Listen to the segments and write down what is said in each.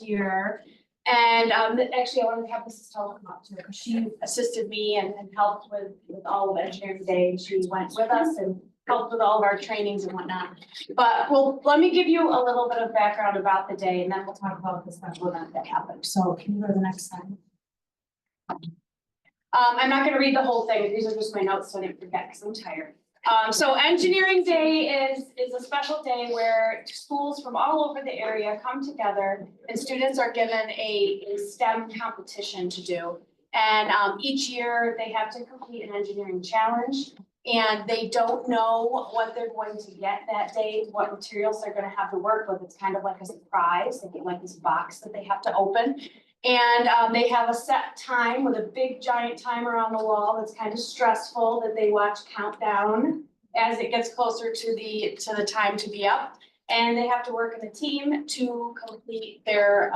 year. And actually, I wanted to have Mrs. Tull come up too, because she assisted me and helped with all of Engineering Day. She went with us and helped with all of our trainings and whatnot. But well, let me give you a little bit of background about the day, and then we'll talk about the special event that happened. So can you go to the next slide? I'm not going to read the whole thing. These are just my notes, so I didn't forget because I'm tired. So Engineering Day is a special day where schools from all over the area come together and students are given a STEM competition to do. And each year they have to complete an engineering challenge, and they don't know what they're going to get that day, what materials they're going to have to work with. It's kind of like a surprise. They get like this box that they have to open. And they have a set time with a big giant timer on the wall that's kind of stressful that they watch count down as it gets closer to the time to be up. And they have to work in a team to complete their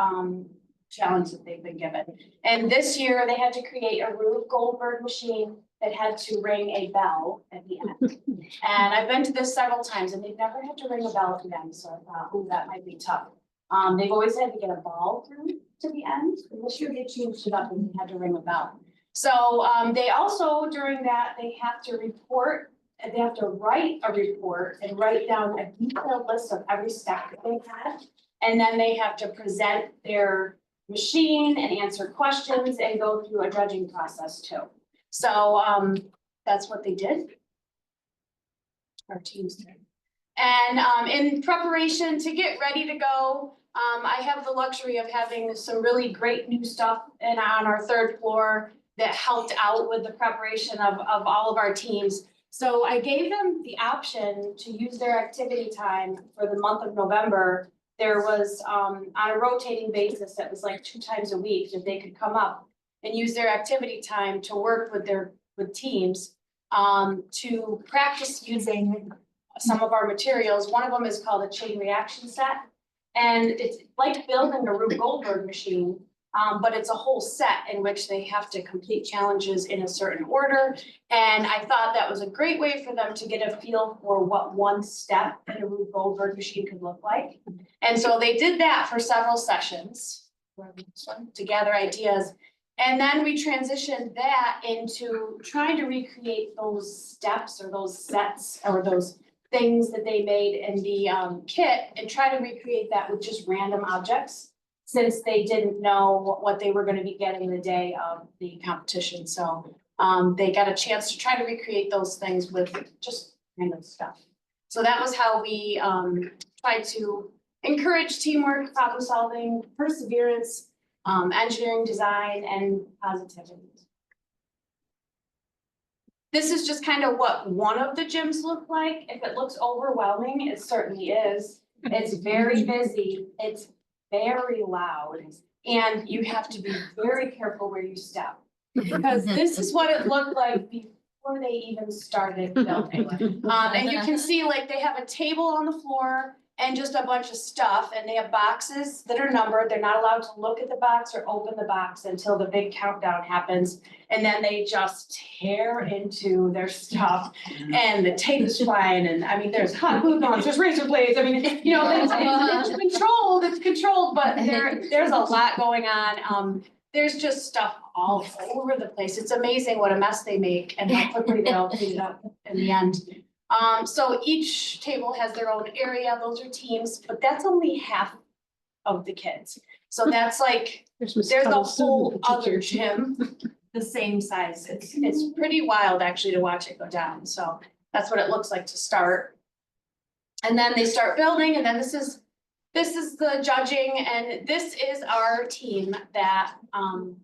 challenge that they've been given. And this year they had to create a Rube Goldberg machine that had to ring a bell at the end. And I've been to this several times and they've never had to ring a bell at the end. So I thought, oh, that might be tough. They've always had to get a ball through to the end. And this year they changed it up and they had to ring a bell. So they also, during that, they have to report, and they have to write a report and write down a detailed list of every step that they had. And then they have to present their machine and answer questions and go through a judging process too. So that's what they did. Our teams did. And in preparation to get ready to go, I have the luxury of having some really great new stuff on our third floor that helped out with the preparation of all of our teams. So I gave them the option to use their activity time for the month of November. There was on a rotating basis that was like 2 times a week that they could come up and use their activity time to work with teams to practice using some of our materials. One of them is called a chain reaction set. And it's like building a Rube Goldberg machine, but it's a whole set in which they have to complete challenges in a certain order. And I thought that was a great way for them to get a feel for what one step in a Rube Goldberg machine could look like. And so they did that for several sessions to gather ideas. And then we transitioned that into trying to recreate those steps or those sets or those things that they made in the kit and try to recreate that with just random objects, since they didn't know what they were going to be getting the day of the competition. So they got a chance to try to recreate those things with just random stuff. So that was how we tried to encourage teamwork, problem solving, perseverance, engineering design, and positivity. This is just kind of what one of the gyms look like. If it looks overwhelming, it certainly is. It's very busy. It's very loud. And you have to be very careful where you step, because this is what it looked like before they even started building. And you can see like they have a table on the floor and just a bunch of stuff, and they have boxes that are numbered. They're not allowed to look at the box or open the box until the big countdown happens. And then they just tear into their stuff, and the tape is flying. And I mean, there's hot glue guns, there's razor blades. I mean, you know, it's controlled, but there's a lot going on. There's just stuff all over the place. It's amazing what a mess they make and how quickly they all clean it up in the end. So each table has their own area. Those are teams, but that's only half of the kids. So that's like, there's a whole other gym the same size. It's pretty wild actually to watch it go down. So that's what it looks like to start. And then they start building, and then this is the judging, and this is our team that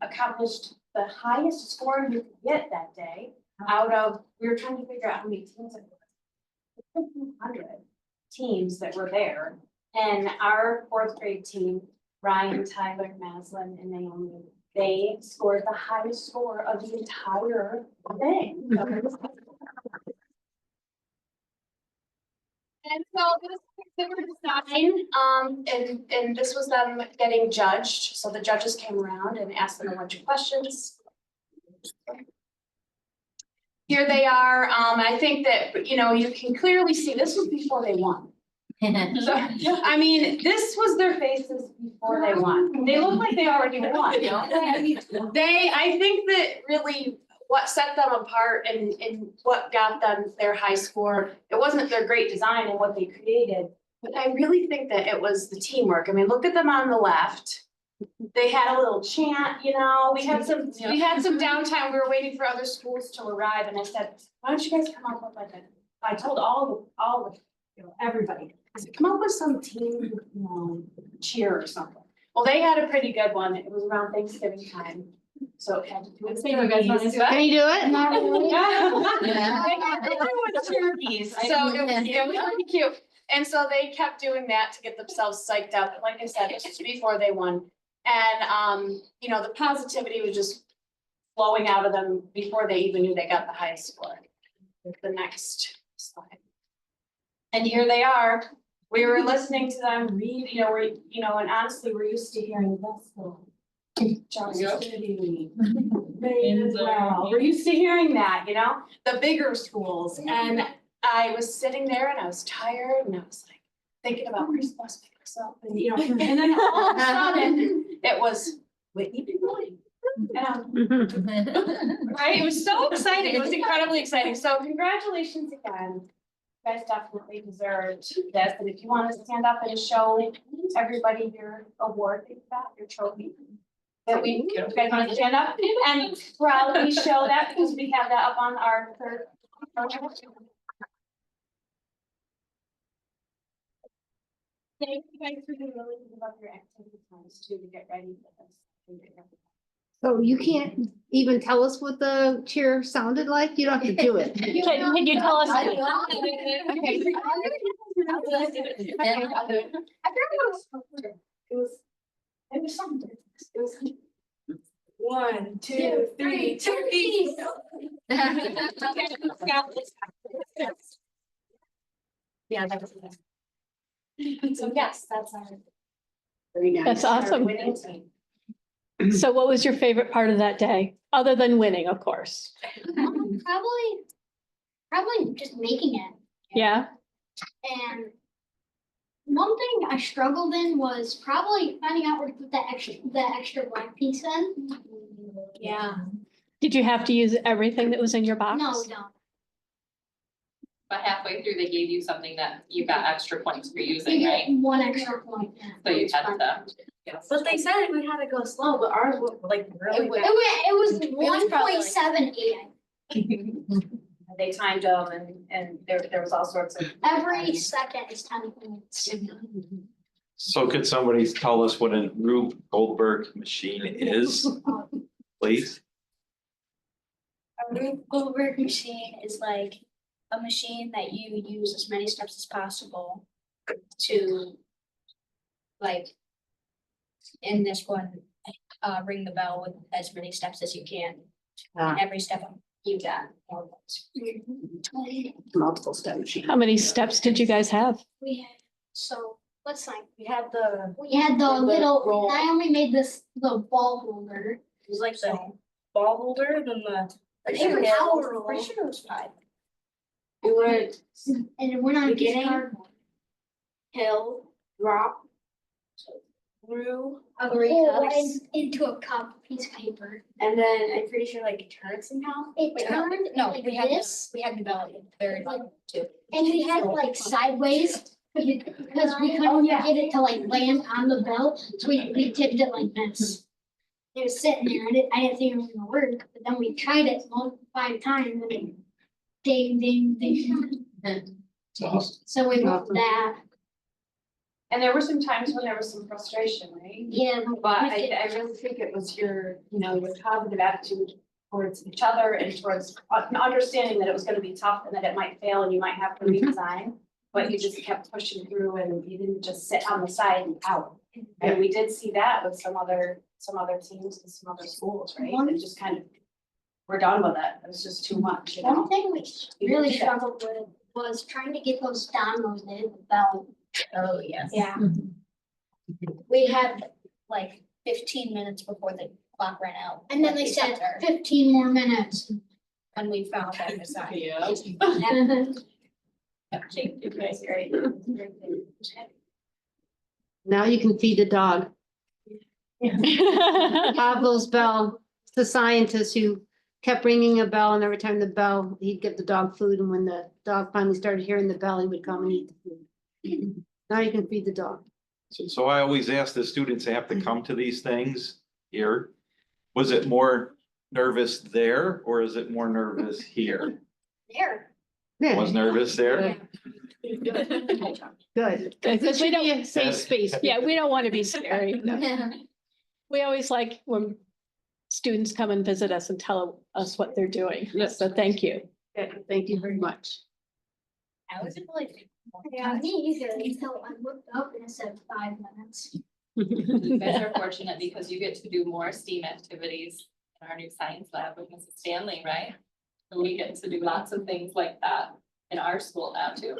accomplished the highest score you could get that day out of, we were trying to figure out how many teams it was. 1,500 teams that were there, and our 4th grade team, Ryan, Tyler, Maslin, and Naomi, they scored the highest score of the entire thing. And so this they were design, and this was them getting judged. So the judges came around and asked them a bunch of questions. Here they are. I think that, you know, you can clearly see this was before they won. So, I mean, this was their faces before they won. They look like they already won, you know? I think that really what set them apart and what got them their high score, it wasn't their great design and what they created, but I really think that it was the teamwork. I mean, look at them on the left. They had a little chant, you know, we had some downtime. We were waiting for other schools to arrive and I said, why don't you guys come up with like I told all the, you know, everybody, I said, come up with some team, you know, cheer or something. Well, they had a pretty good one. It was around Thanksgiving time. So it had to do with Can you do it? Can you do it? Not really. They were with turkeys, so it was pretty cute. And so they kept doing that to get themselves psyched up. Like I said, this was before they won. And, you know, the positivity was just flowing out of them before they even knew they got the highest score. The next slide. And here they are. We were listening to them read, and honestly, we're used to hearing this little Johnson City. We're used to hearing that, you know, the bigger schools. And I was sitting there and I was tired and I was like thinking about Christmas picks up and, you know, and then all of a sudden it was Whitney. Right? It was so exciting. It was incredibly exciting. So congratulations again. You guys definitely deserved this. And if you want to stand up and show everybody your award, your trophy. That you guys want to stand up and proudly show that because we have that up on our third. Thank you guys for doing really good about your activity times too to get ready for this. So you can't even tell us what the cheer sounded like? You don't have to do it. Can you tell us? Okay. It was something. It was 1, 2, 3, turkeys. Yeah, that was it. So yes, that's our. Very nice. That's awesome. Our winning team. So what was your favorite part of that day, other than winning, of course? Probably just making it. Yeah, And one thing I struggled in was probably finding out where to put the extra black piece in. Yeah. did you have to use everything that was in your box? No. But halfway through, they gave you something that you got extra points for You using, get right? 1 extra point. Yeah. So you had to. But they said we had to go slow, but ours was like really fast. It was 1.78. They timed them and there was all sorts of. Every second is 10 minutes. So could somebody tell us what a Rube Goldberg machine is, please? A Rube Goldberg machine is like a machine that you use as many steps as possible to, like, in this one, ring the bell with as many steps as you can. And every step you got. Multiple step machine. How many steps did you guys have? We had, so let's think. We had the little, roll. I only made the ball holder. It was like the ball holder, then the. Paper towel roll. Pretty sure it was 5. We would And it went on a piece of Beginning. cardboard. hill, drop, through, A Three hole cups. into a cup, piece of paper. and then I'm pretty sure like it turned somehow. It Wait, turned No, like we had this, the bell in third too. and we had it like sideways, because we couldn't get it to like land on the bell, so we tipped it like this. It was sitting there, I didn't think it was gonna work, but then we tried it 5 times, and it ding, ding, ding. It's awesome. So we went with that, And there were some times when there was some frustration, right? yeah. But I really think it was your positive attitude towards each other and towards understanding that it was gonna be tough and that it might fail and you might have to redesign. But you just kept pushing through and you didn't just sit on the side and out. And we did see that with some other teams and some other schools, right? It just kind of, we're done with it. It was just too much, you know? One thing we really struggled with was trying to get those dominoes that hit the bell. Oh, yes. Yeah. We had like 15 minutes before the clock ran out. And then they said 15 more minutes. And we found that beside. You guys are great. Now you can feed the dog. Pablo's bell, the scientist who kept ringing a bell, and every time the bell, he'd give the dog food, and when the dog finally started hearing the bell, he would come and eat the food. Now you can feed the dog. So I always ask the students that have to come to these things here. Was it more nervous there or is it more nervous here? There. Yeah, Was nervous there? good. Because This we should be don't, a safe space. yeah, we don't want to be scary. We always like when students come and visit us and tell us what they're doing. Yes. So thank you. Thank you very much. I wasn't really. Yeah, me either, until I looked up and it said 5 minutes. You guys are fortunate because you get to do more STEAM activities in our new science lab with Mrs. Stanley, right? And we get to do lots of things like that in our school now too.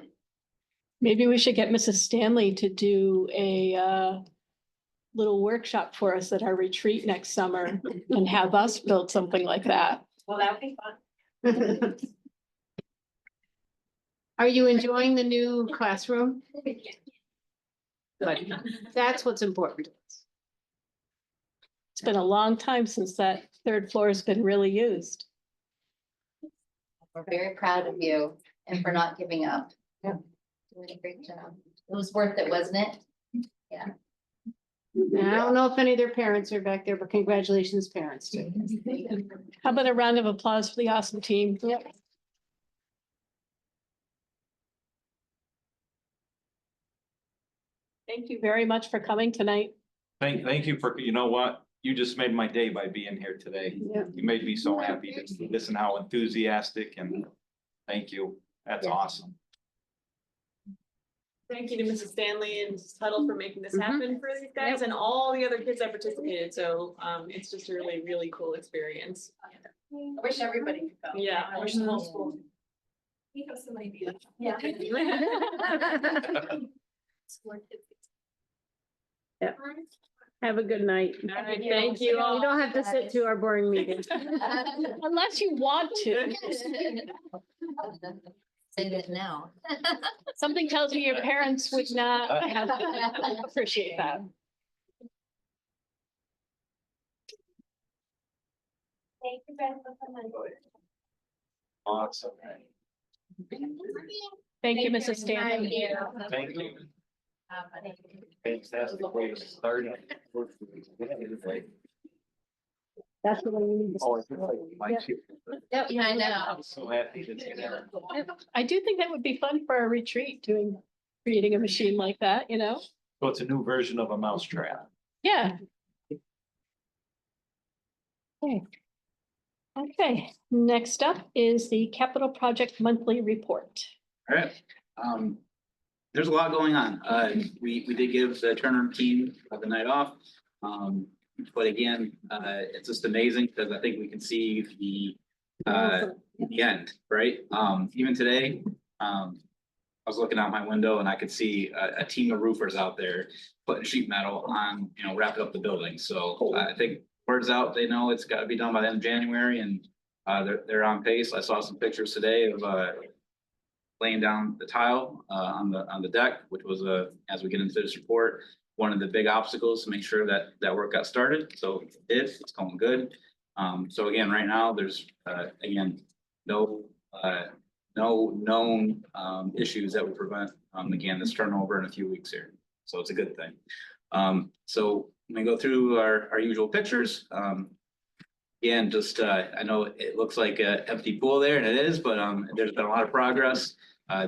Maybe we should get Mrs. Stanley to do a little workshop for us at our retreat next summer and have us build something like that. Well, that'd be fun. Are you enjoying the new classroom? Good. That's what's important. It's been a long time since that third floor has been really used. We're very proud of you and for not giving up. Yeah. Doing a great job. It was worth it, wasn't it? And I don't know if any of their parents are back there, but congratulations, parents. Too. How about a round of applause for the awesome team? Yep. Thank you very much for coming tonight. Thank you for, you know what? You just made my day by being here today. Yeah. You made me so happy to listen how enthusiastic and thank you. That's Yeah. awesome. Thank you to Mrs. Stanley and Mrs. Tuttle for making this Mhm. happen for these guys and all the other kids that participated. So it's just a really, really cool experience. I wish everybody could go. Yeah. I wish the whole school. You have some ideas. Yeah. Have a good night. All right, thank you You all. don't have to sit through our boring meeting. Unless you want to. Say that now. Something tells me your parents would not appreciate that. Thank you guys for coming. Awesome. Thank you, Mrs. Stanley. Thank you. Fantastic way to start. That's the way you need to. Oh, it's like my two. Yep, I know. I'm so happy to see that. I do think that would be fun for a retreat, creating a machine like that, you know? So it's a new version of a mousetrap. Yeah. Okay. Okay, next up is the capital project monthly report. All right, there's a lot going on. We did give the Turner team the night off. But again, it's just amazing because I think we can see the end, right? Even today, I was looking out my window and I could see a team of roofers out there putting sheet metal on, wrapping up the building. So I think word's out, they know it's got to be done by the end of January and they're on pace. I saw some pictures today of laying down the tile on the deck, which was as we get into this report, one of the big obstacles to make sure that work got started. So it's going good. So again, right now there's again no known issues that would prevent again this turnover in a few weeks here. So it's a good thing. So let me go through our usual pictures. Again, just I know it looks like an empty pool there, and it is, but there's been a lot of progress.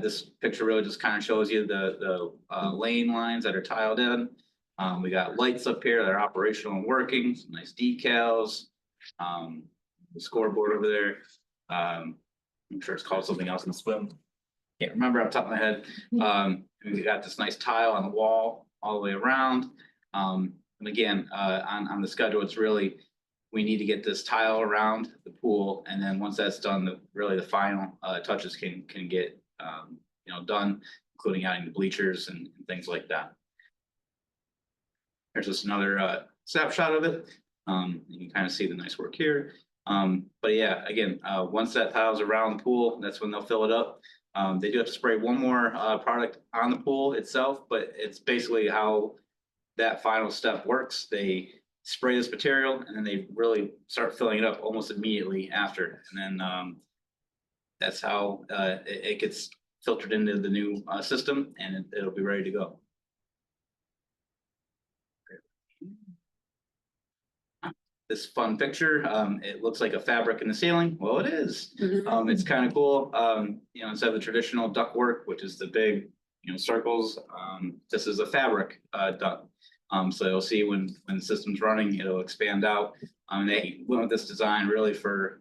This picture really just kind of shows you the lane lines that are tiled in. We got lights up here that are operational and working, some nice decals. The scoreboard over there. I'm sure it's called something else in the swim. Can't remember off the top of my head. We got this nice tile on the wall all the way around. And again, on the schedule, it's really, we need to get this tile around the pool. And then once that's done, really the final touches can get done, including adding the bleachers and things like that. There's just another snapshot of it. You can kind of see the nice work here. But yeah, again, once that tile's around the pool, that's when they'll fill it up. They do have to spray one more product on the pool itself, but it's basically how that final step works. They spray this material and then they really start filling it up almost immediately after. And then that's how it gets filtered into the new system, and it'll be ready to go. This fun picture, it looks like a fabric in the ceiling. Well, it is. It's kind of cool. Instead of the traditional ductwork, which is the big, circles, this is a fabric duct. So you'll see when the system's running, it'll expand out. They went with this design really for,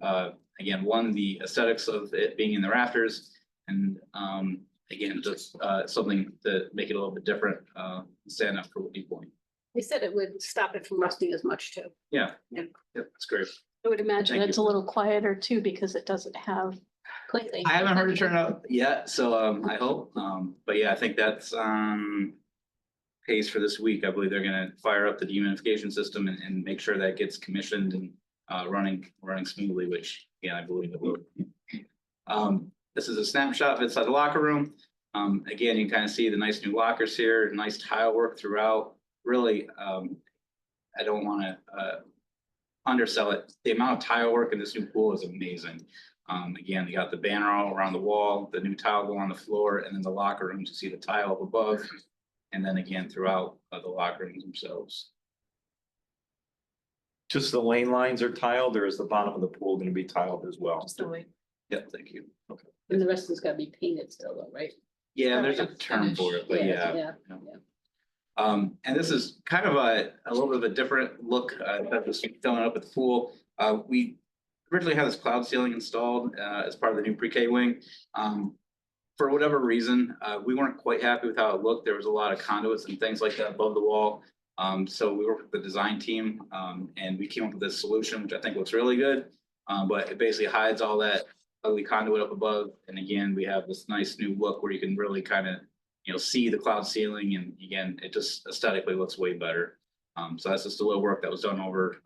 again, one, the aesthetics of it being in the rafters, and again, just something to make it a little bit different, stand up for Whitney Point. They said it would stop it from rusting as much too. Yeah, Yeah. yep, that's great. I would imagine Thank it's a little quieter too, because it doesn't have. Completely. I haven't heard it turn up yet, so I hope. But yeah, I think that's pace for this week. I believe they're gonna fire up the dehumidification system and make sure that gets commissioned and running smoothly, which I believe it will. This is a snapshot of inside the locker room. Again, you can kind of see the nice new lockers here, nice tile work throughout. Really, I don't want to undersell it. The amount of tile work in this new pool is amazing. Again, they got the banner all around the wall, the new tile go on the floor, and then the locker rooms, you see the tile up above, and then again throughout the locker rooms themselves. Just the lane lines are tiled, or is the bottom of the pool gonna be tiled as well? Just the way. Yep, thank you. And the rest of it's gotta be painted still though, right? Yeah, there's a Finish. term for it, but yeah. And this is kind of a little bit of a different look, that was filling up at the pool. We originally had this cloud ceiling installed, as part of the new pre-K wing. For whatever reason, we weren't quite happy with how it looked. There was a lot of conduits and things like that above the wall. So we worked with the design team, and we came up with this solution, which I think looks really good. But it basically hides all that ugly conduit up above. And again, we have this nice new look where you can really kind of, see the cloud ceiling, and again, it just aesthetically looks way better. So that's just a little work that was done over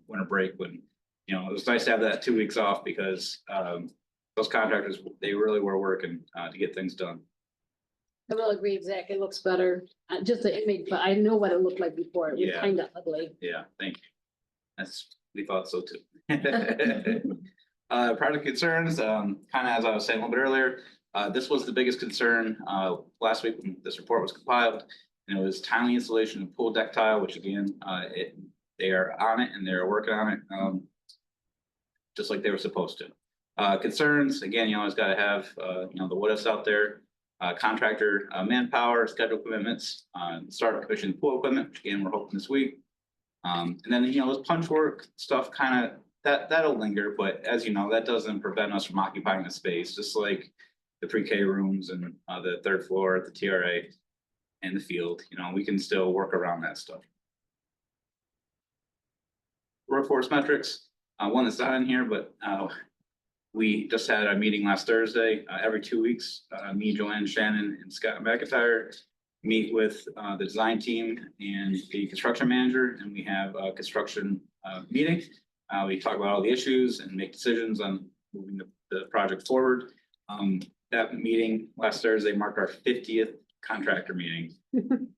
winter break when, it was nice to have that 2 weeks off because those contractors, they really were working to get things done. I will agree, Zach, it looks better, just the image, but I know what it looked like before, it was Yeah. kind of ugly. Yeah, thank you. We thought so too. Project concerns, kind of as I was saying a little bit earlier, this was the biggest concern last week when this report was compiled. And it was timely installation of pool deck tile, which again, they are on it and they're working on it, just like they were supposed to. Concerns, again, you always got to have, the what ifs out there. Contractor manpower, schedule commitments, start of commissioning pool equipment, which again, we're hoping this week. And then, this punch work stuff kind of, that'll linger, but as you know, that doesn't prevent us from occupying the space, just like the pre-K rooms and the third floor at the TRA and the field, we can still work around that stuff. Workforce metrics, one that's not in here, but we just had a meeting last Thursday. Every 2 weeks, me, Joanne, Shannon, and Scott McIntyre meet with the design team and the construction manager, and we have a construction meeting. We talk about all the issues and make decisions on moving the project forward. That meeting last Thursday marked our 50th contractor meeting,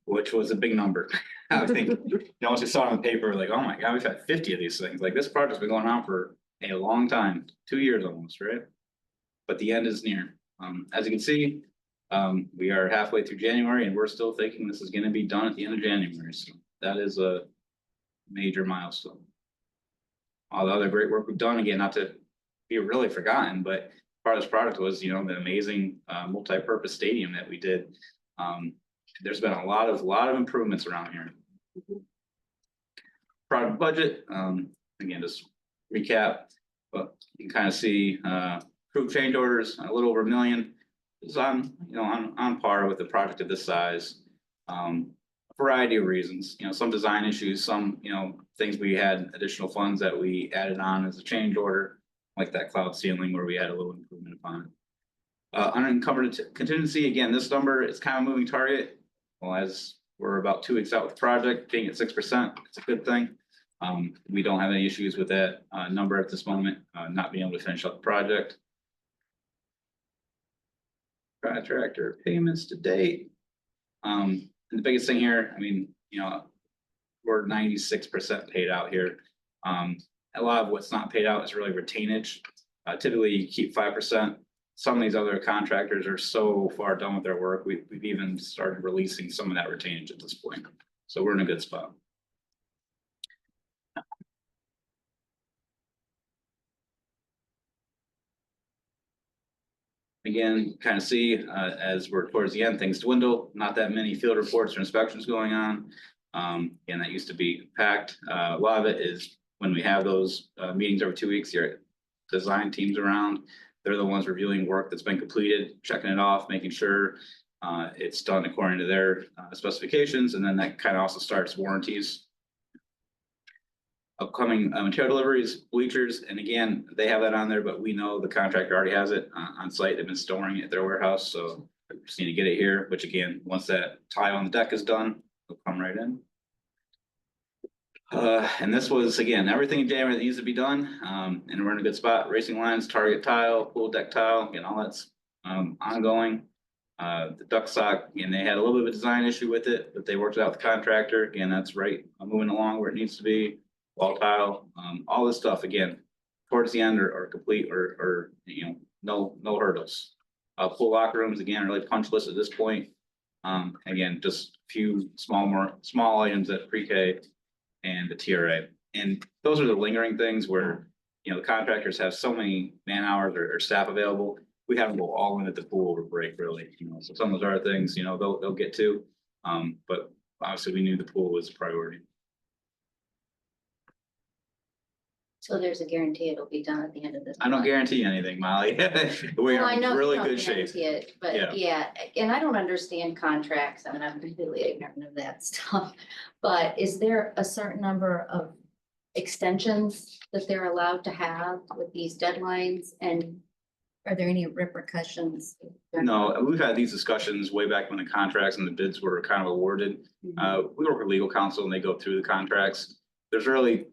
which was a big number. I think, once you saw it on paper, like, oh my God, we've had 50 of these things. Like, this project's been going on for a long time, 2 years almost, right? But the end is near. As you can see, we are halfway through January and we're still thinking this is going to be done at the end of January. So that is a major milestone. All the other great work we've done, again, not to be really forgotten, but part of this product was, the amazing multi-purpose stadium that we did. There's been a lot of improvements around here. Product budget, again, just recap, but you can kind of see approved change orders, a little over $1 million. It's on par with the project of this size. A variety of reasons, some design issues, some, things we had additional funds that we added on as a change order, like that cloud ceiling where we had a little improvement upon it. Unencumbered contingency, again, this number is kind of a moving target. Well, as we're about 2 weeks out with the project, being at 6%, it's a good thing. We don't have any issues with that number at this moment, not being able to finish up the project. contractor payments to date. And the biggest thing here, I mean, we're 96% paid out here. A lot of what's not paid out is really retainage. Typically you keep 5%. Some of these other contractors are so far done with their work, we've even started releasing some of that retainage at this point. So we're in a good spot. Again, kind of see as we're towards the end, things dwindle, not that many field reports or inspections going on. And that used to be packed. A lot of it is when we have those meetings every 2 weeks, your design teams around. They're the ones reviewing work that's been completed, checking it off, making sure it's done according to their specifications. And then that kind of also starts warranties. Upcoming material deliveries, bleachers, and again, they have that on there, but we know the contractor already has it on site. They've been storing it at their warehouse, so we just need to get it here, which again, once that tile on the deck is done, it'll come right in. And this was, again, everything in January that needs to be done, and we're in a good spot. Racing lines, target tile, pool deck tile, again, all that's ongoing. The duct sock, and they had a little bit of a design issue with it, but they worked it out with the contractor. Again, that's right, moving along where it needs to be. Wall tile, all this stuff, again, towards the end or complete or no hurdles. Pool locker rooms, again, really punch list at this point. Again, just a few small items at pre-K and the TRA. And those are the lingering things where, the contractors have so many man hours or staff available. We have them go all in at the pool over break, really, so some of those other things, they'll get to. But obviously we knew the pool was a priority. So there's a guarantee it'll be done at the end of this. I don't month. guarantee anything, Molly. We Well, are I in know you really don't good shape. guarantee it, but Yeah. yeah, and I don't understand contracts. I mean, I'm completely ignorant of that stuff. But is there a certain number of extensions that they're allowed to have with these deadlines? And are there any repercussions? No, we've had these discussions way back when the contracts and the bids were kind of awarded. We work with legal counsel and they go through the contracts. There's really,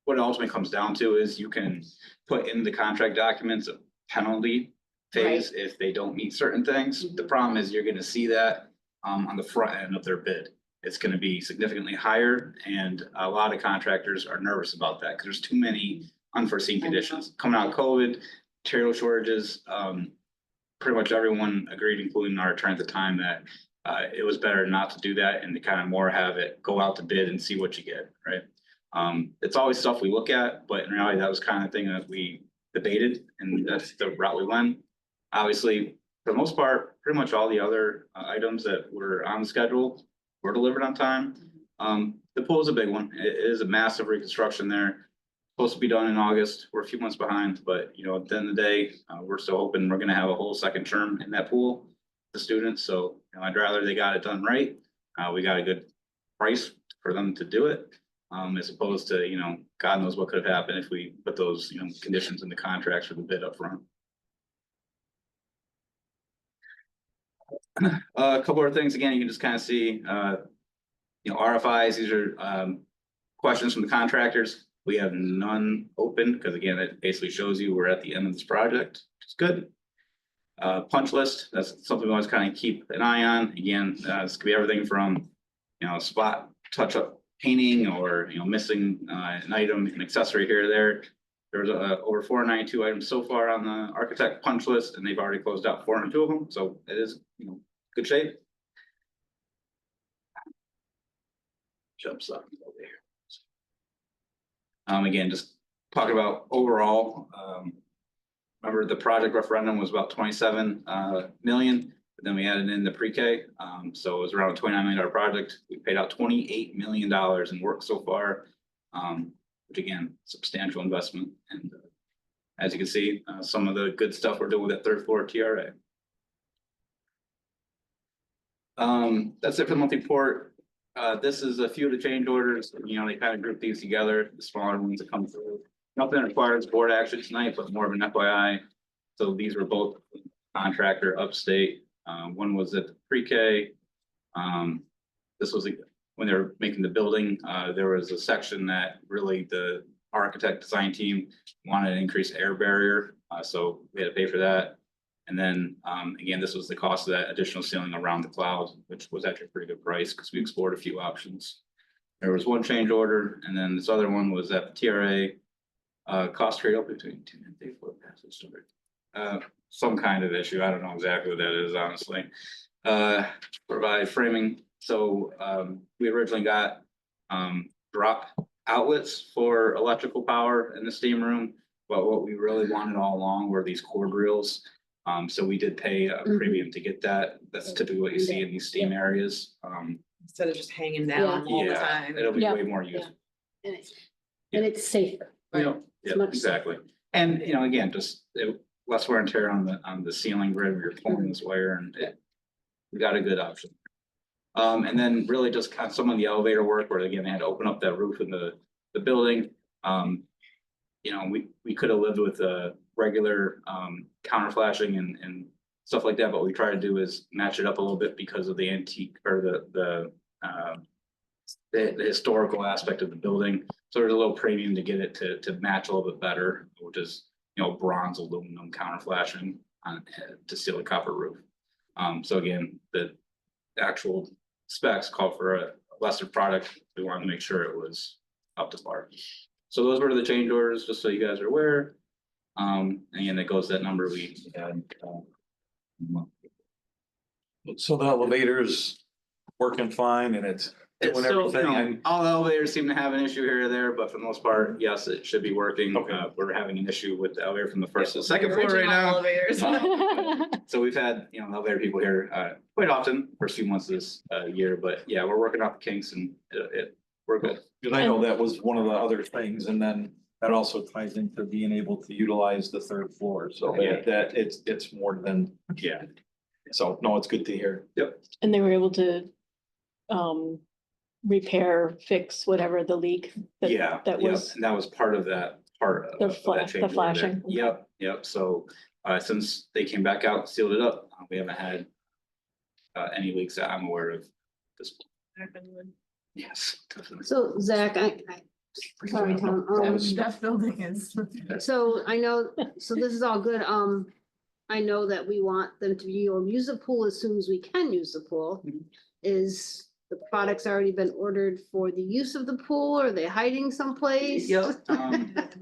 what it ultimately comes down to is you can put in the contract documents a penalty phase if they don't meet certain things. The problem is you're gonna see that on the front end of their bid. It's gonna be significantly higher, and a lot of contractors are nervous about that because there's too many unforeseen conditions. Coming out of COVID, material shortages, pretty much everyone agreed, including our attorney at the time, that it was better not to do that and to kind of more have it go out to bid and see what you get, right? It's always stuff we look at, but in reality, that was kind of thing that we debated, and that's the route we went. Obviously, for the most part, pretty much all the other items that were on the schedule were delivered on time. The pool is a big one. It is a massive reconstruction there. Supposed to be done in August. We're a few months behind, but at the end of the day, we're still hoping we're gonna have a whole second term in that pool, the students. So I'd rather they got it done right. We got a good price for them to do it. As opposed to, God knows what could have happened if we put those, conditions in the contracts for the bid up front. A couple of things, again, you can just kind of see, RFIs, these are questions from the contractors. We have none open because again, it basically shows you we're at the end of this project. It's good. Punch list, that's something we always kind of keep an eye on. Again, this could be everything from, spot touch up painting or, missing an item, an accessory here or there. There was over 492 items so far on the architect punch list, and they've already closed out 402 of them. So it is, good shape. Jumps up over here. Again, just talking about overall, remember the project referendum was about 27 million. But then we added in the pre-K, so it was around a $29 million project. We paid out $28 million in work so far, which again, substantial investment. And as you can see, some of the good stuff we're doing with that third floor TRA. That's it for the monthly report. This is a few of the change orders. They kind of group these together, the smaller ones that come through. Nothing requires board action tonight, but more of an FYI. So these were both contractor upstate. One was at the pre-K. This was when they were making the building. There was a section that really the architect design team wanted to increase air barrier. So we had to pay for that. And then, again, this was the cost of that additional ceiling around the cloud, which was actually a pretty good price because we explored a few options. There was one change order, and then this other one was that TRA cost trade-off between 2 and 3 floor passes. Some kind of issue. I don't know exactly what that is, honestly. Provide framing. So we originally got drop outlets for electrical power in the steam room, but what we really wanted all along were these cord reels. So we did pay a premium to get that. That's typically what you see in these steam areas. Instead of just hanging down all the Yeah, time. it'll be Yeah. way more useful. And it's safer. Yeah, It's much exactly. And, again, just less wear and tear on the ceiling grid where you're pulling this wire and we got a good option. And then really just kind of some of the elevator work where again, they had to open up that roof in the building. We could have lived with a regular counter flashing and stuff like that, but what we try to do is match it up a little bit because of the antique or the historical aspect of the building. So there's a little premium to get it to match a little bit better, which is, bronze aluminum counter flashing on to seal a copper roof. So again, the actual specs call for a lesser product. We wanted to make sure it was up to par. So those were the change orders, just so you guys are aware. And again, that goes that number we had. So the elevator's working fine and it's It's doing still, everything. And all the elevators seem to have an issue here or there, but for the most part, yes, it should be working. Okay. We're having an issue with the elevator from the first to the second floor Original right now. Elevators. So we've had, elevator people here quite often, first few months of this year, but yeah, we're working out the kinks and we're good. because I know that was one of the other things, and then that also ties into being able to utilize the third floor. So Yeah. that it's more than, Yeah. so no, it's good to hear. And they were able to repair, fix whatever the leak. Yeah, That yep, was, and that was part of that The of that change order there. flashing. Yep. So since they came back out, sealed it up, we haven't had any leaks that I'm aware of. This yes, definitely. So Zach, sorry, Tom. That building is. So I know, so this is all good. I know that we want them to be able to use the pool as soon as we can use the pool. Is the products already been ordered for the use of the pool? Are they hiding someplace? Yep,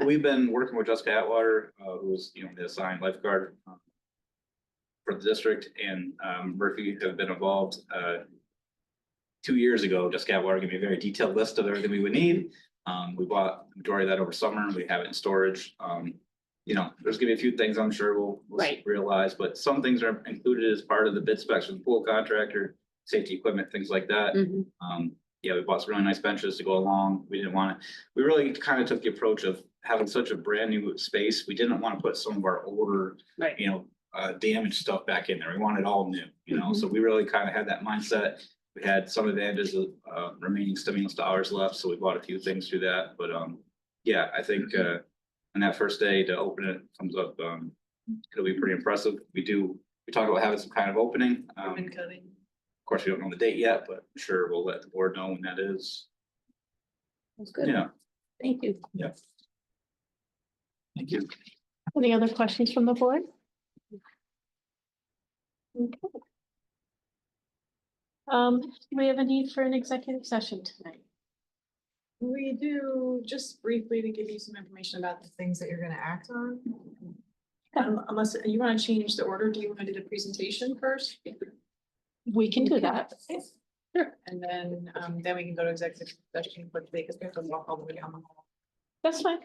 we've been working with Jessica Atwater, who's, the assigned lifeguard for the district, and Murphy have been involved. 2 years ago, Jessica Atwater gave me a very detailed list of everything we would need. We bought the majority of that over summer. We have it in storage. There's gonna be a few things I'm sure we'll Right. realize, but some things are included as part of the bid specs for the pool contractor, safety equipment, things like that. Mhm. We bought some really nice benches to go along. We really kind of took the approach of having such a brand new space. We didn't want to put some of our older, Right. damaged stuff back in there. We wanted all new, so we really kind of had that mindset. We had some advantages of remaining stimulus dollars left, so we bought a few things through that, but I think on that first day to open it comes up, it'll be pretty impressive. We talk about having some kind of opening. Ribbon cutting. Of course, we don't know the date yet, but I'm sure we'll let the board know when that is. That's good. Yeah, thank you. thank you. Any other questions from the board? Okay. Do we have a need for an executive session tonight? We do, just briefly to give you some information about the things that you're gonna act on. Unless you wanna change the order, do you wanna do the presentation first? We can do that. Sure. And then we can go to executive session quickly, because we have to walk all the way down the hall. That's fine.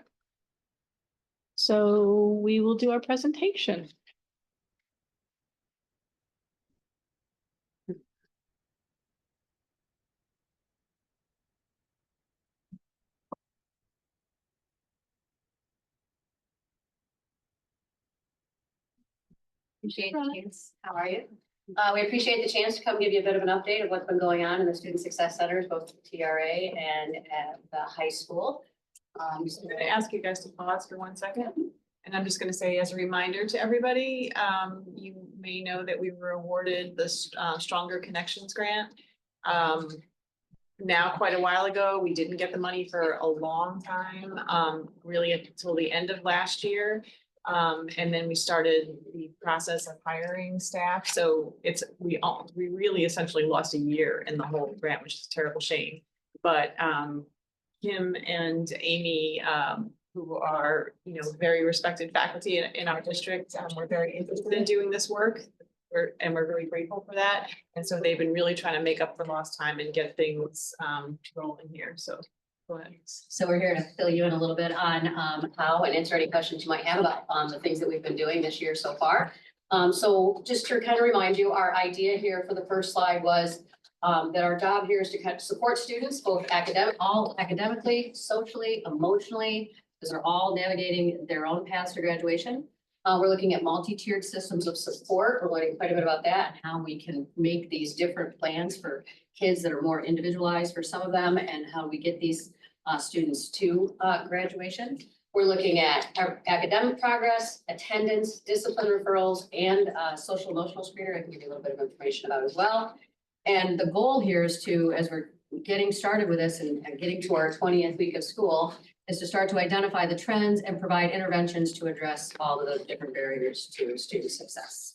So we will do our presentation. Appreciate the chance. How are you? We appreciate the chance to come give you a bit of an update of what's been going on in the Student Success Centers, both at the TRA and at the high school. I'm just gonna ask you guys to pause for 1 second. And I'm just gonna say as a reminder to everybody, you may know that we were awarded the Stronger Connections Grant. Now, quite a while ago, we didn't get the money for a long time, really until the end of last year. And then we started the process of hiring staff. So we really essentially lost a year in the whole grant, which is a terrible shame. But Kim and Amy, who are, very respected faculty in our district, we're very interested in doing this work. We're very grateful for that. And so they've been really trying to make up for lost time and get things rolling here. So go ahead. So we're here to fill you in a little bit on how and answer any questions you might have about the things that we've been doing this year so far. So just to kind of remind you, our idea here for the first slide was that our job here is to kind of support students, both academically, socially, emotionally, because they're all navigating their own paths to graduation. We're looking at multi-tiered systems of support. We're learning quite a bit about that and how we can make these different plans for kids that are more individualized for some of them and how we get these students to graduation. We're looking at academic progress, attendance, discipline referrals, and social emotional screener. I can give you a little bit of information about as well. And the goal here is to, as we're getting started with this and getting to our 20th week of school, is to start to identify the trends and provide interventions to address all of those different barriers to student success.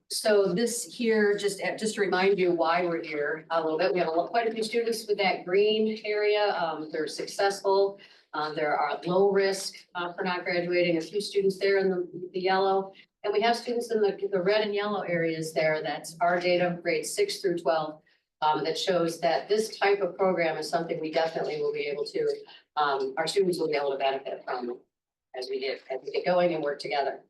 So this here, just to remind you why we're here a little bit, we have quite a few students with that green area. They're successful. There are low risk for not graduating, a few students there in the yellow. And we have students in the red and yellow areas there. That's our data, grades 6 through 12. That shows that this type of program is something we definitely will be able to, our students will be able to benefit from as we get going and work together.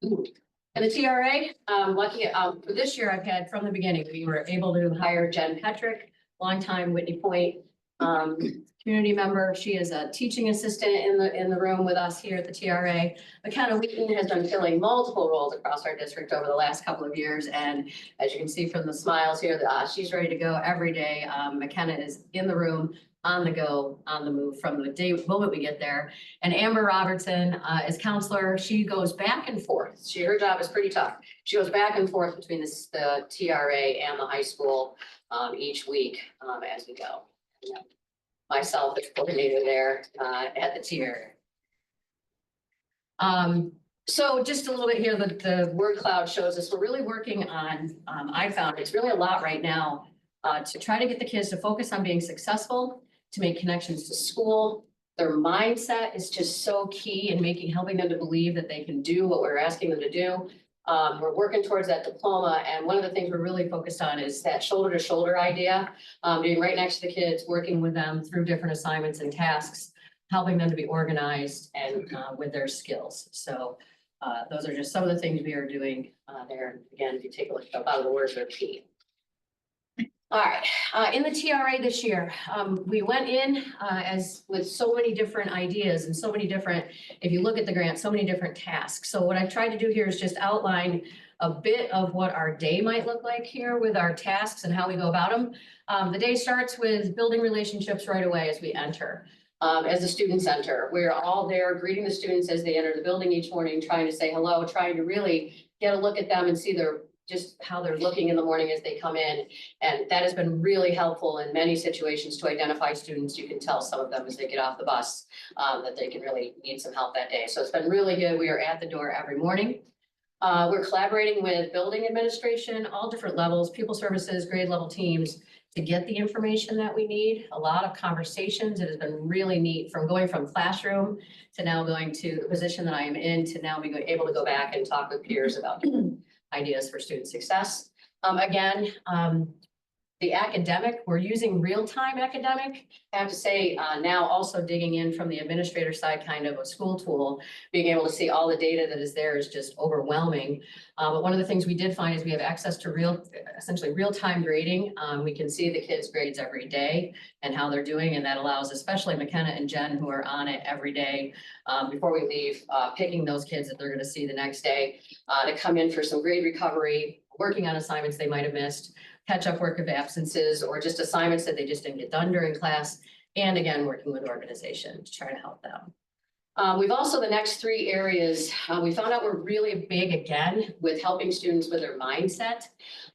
And the TRA, lucky for this year, I've had from the beginning, we were able to hire Jen Petrick, longtime Whitney Point community member. She is a teaching assistant in the room with us here at the TRA. McKenna Wheaton has been filling multiple roles across our district over the last couple of years. And as you can see from the smiles here, she's ready to go every day. McKenna is in the room, on the go, on the move from the moment we get there. And Amber Robertson is counselor. She goes back and forth. Her job is pretty tough. She goes back and forth between the TRA and the high school each week as we go. Myself as coordinator there at the TRA. So just a little bit here, the word cloud shows us we're really working on, I found it's really a lot right now to try to get the kids to focus on being successful, to make connections to school. Their mindset is just so key in helping them to believe that they can do what we're asking them to do. We're working towards that diploma, and one of the things we're really focused on is that shoulder to shoulder idea, being right next to the kids, working with them through different assignments and tasks, helping them to be organized and with their skills. So those are just some of the things we are doing there. Again, if you take a look at the words, they're key. All right, in the TRA this year, we went in as with so many different ideas and so many different, if you look at the grant, so many different tasks. So what I've tried to do here is just outline a bit of what our day might look like here with our tasks and how we go about them. The day starts with building relationships right away as we enter. As the students enter, we're all there greeting the students as they enter the building each morning, trying to say hello, trying to really get a look at them and see just how they're looking in the morning as they come in. And that has been really helpful in many situations to identify students. You can tell some of them as they get off the bus that they can really need some help that day. So it's been really good. We are at the door every morning. We're collaborating with building administration, all different levels, pupil services, grade level teams to get the information that we need. A lot of conversations. It has been really neat from going from classroom to now going to the position that I am in to now being able to go back and talk with peers about ideas for student success. Again, the academic, we're using real-time academic. I have to say now also digging in from the administrator side, kind of a school tool, being able to see all the data that is there is just overwhelming. But one of the things we did find is we have access to essentially real-time grading. We can see the kids' grades every day and how they're doing. And that allows especially McKenna and Jen, who are on it every day before we leave, picking those kids that they're going to see the next day to come in for some grade recovery, working on assignments they might have missed, catch-up work of absences, or just assignments that they just didn't get done during class. And again, working with organization to try to help them. We've also, the next 3 areas, we found out we're really big again with helping students with their mindset.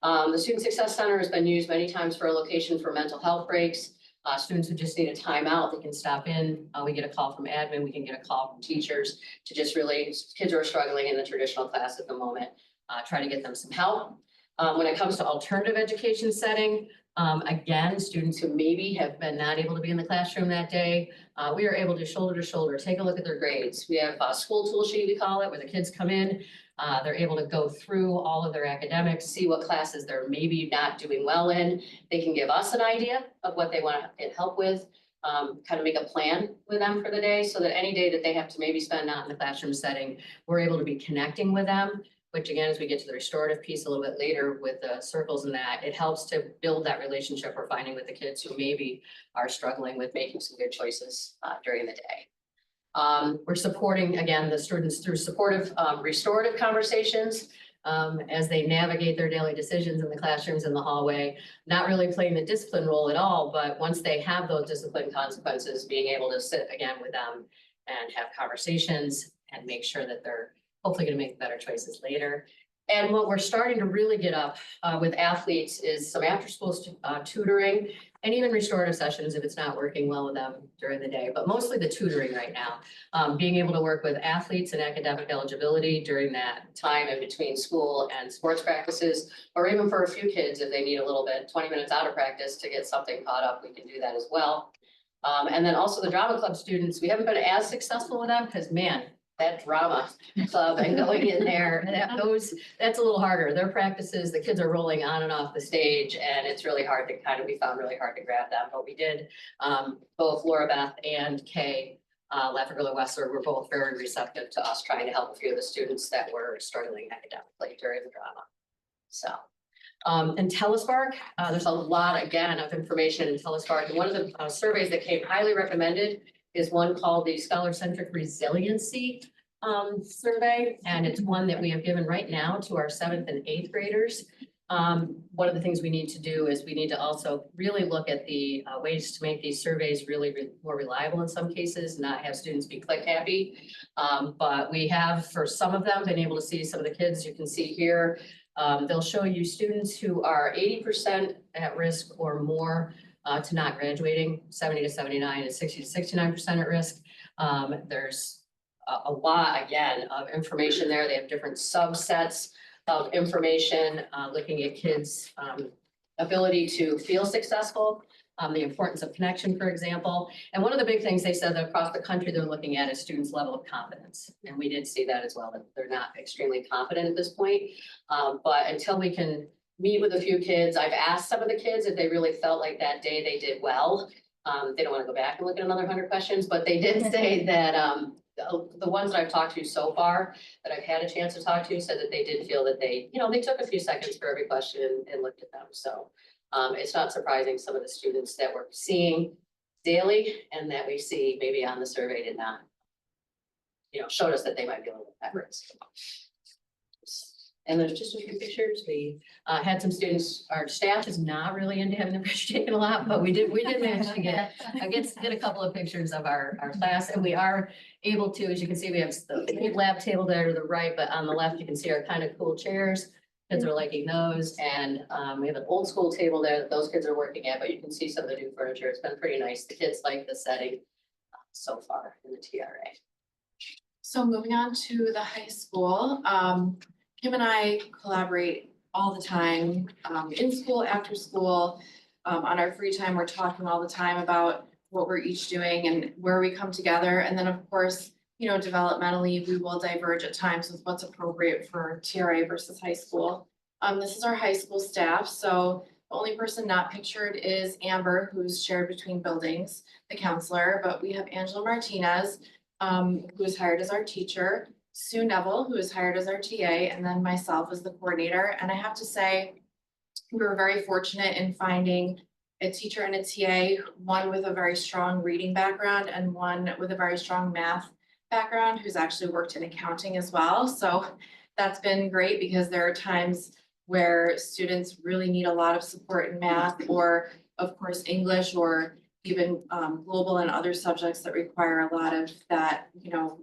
The Student Success Center has been used many times for a location for mental health breaks. Students who just need a timeout, they can stop in. We get a call from admin, we can get a call from teachers to just really, kids who are struggling in the traditional class at the moment, try to get them some help. When it comes to alternative education setting, again, students who maybe have been not able to be in the classroom that day, we are able to shoulder, take a look at their grades. We have a school tool sheet, we call it, where the kids come in. They're able to go through all of their academics, see what classes they're maybe not doing well in. They can give us an idea of what they want to get help with, kind of make a plan with them for the day, so that any day that they have to maybe spend not in the classroom setting, we're able to be connecting with them. Which again, as we get to the restorative piece a little bit later with the circles and that, it helps to build that relationship we're finding with the kids who maybe are struggling with making some good choices during the day. We're supporting, again, the students through supportive, restorative conversations as they navigate their daily decisions in the classrooms, in the hallway, not really playing the discipline role at all, but once they have those discipline consequences, being able to sit again with them and have conversations and make sure that they're hopefully going to make better choices later. And what we're starting to really get up with athletes is some after-school tutoring and even restorative sessions if it's not working well with them during the day, but mostly the tutoring right now. Being able to work with athletes and academic eligibility during that time in between school and sports practices, or even for a few kids, if they need a little bit, 20 minutes out of practice to get something caught up, we can do that as well. And then also the drama club students, we haven't been as successful with them because, man, that drama club and going in there, that's a little harder. Their practices, the kids are rolling on and off the stage, and it's really hard to we found really hard to grab them. But we did, both Laura Beth and Kay Lafferty Wessler were both very receptive to us trying to help a few of the students that were struggling academically during the drama. So. In Telespark, there's a lot, again, of information in Telespark. And one of the surveys that came highly recommended is one called the Scholar-Centric Resiliency survey. And it's one that we have given right now to our 7th and 8th graders. One of the things we need to do is we need to also really look at the ways to make these surveys really more reliable in some cases, not have students be click happy. But we have, for some of them, been able to see some of the kids you can see here. They'll show you students who are 80% at risk or more to not graduating, 70 to 79 and 60 to 69% at risk. There's a lot, again, of information there. They have different subsets of information, looking at kids' ability to feel successful, the importance of connection, for example. And one of the big things they said that across the country they're looking at is students' level of confidence. And we did see that as well, that they're not extremely confident at this point. But until we can meet with a few kids, I've asked some of the kids if they really felt like that day they did well. They don't want to go back and look at another 100 questions, but they did say that the ones that I've talked to so far, that I've had a chance to talk to, said that they did feel that they took a few seconds for every question and looked at them. So it's not surprising some of the students that we're seeing daily and that we see maybe on the survey did not, showed us that they might be a little bit at risk. And there's just a few pictures. We had some students, our staff is not really into having their picture taken a lot, but we did manage to get a couple of pictures of our class. And we are able to, as you can see, we have the lab table there to the right, but on the left, you can see our kind of cool chairs. Kids are liking those. And we have an old school table there that those kids are working at, but you can see some of the new furniture. It's been pretty nice. The kids like the setting so far in the TRA. So moving on to the high school, Kim and I collaborate all the time, in school, after school, on our free time, we're talking all the time about what we're each doing and where we come together. And then of course, developmentally, we will diverge at times with what's appropriate for TRA versus high school. This is our high school staff. So the only person not pictured is Amber, who's shared between buildings, the counselor, but we have Angela Martinez, who is hired as our teacher, Sue Neville, who is hired as our TA, and then myself as the coordinator. And I have to say, we were very fortunate in finding a teacher and a TA, one with a very strong reading background and one with a very strong math background, who's actually worked in accounting as well. So that's been great because there are times where students really need a lot of support in math, or of course, English, or even global and other subjects that require a lot of that,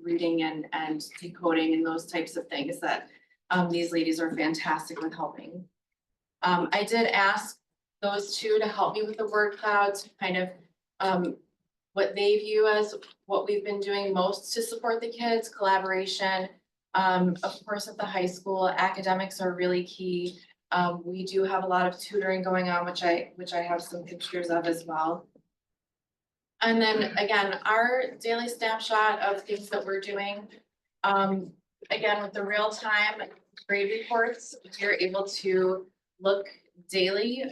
reading and decoding and those types of things that these ladies are fantastic with helping. I did ask those two to help me with the word cloud to kind of what they view as what we've been doing most to support the kids, collaboration. Of course, at the high school, academics are really key. We do have a lot of tutoring going on, which I have some pictures of as well. And then again, our daily snapshot of things that we're doing. Again, with the real-time grade reports, we're able to look daily,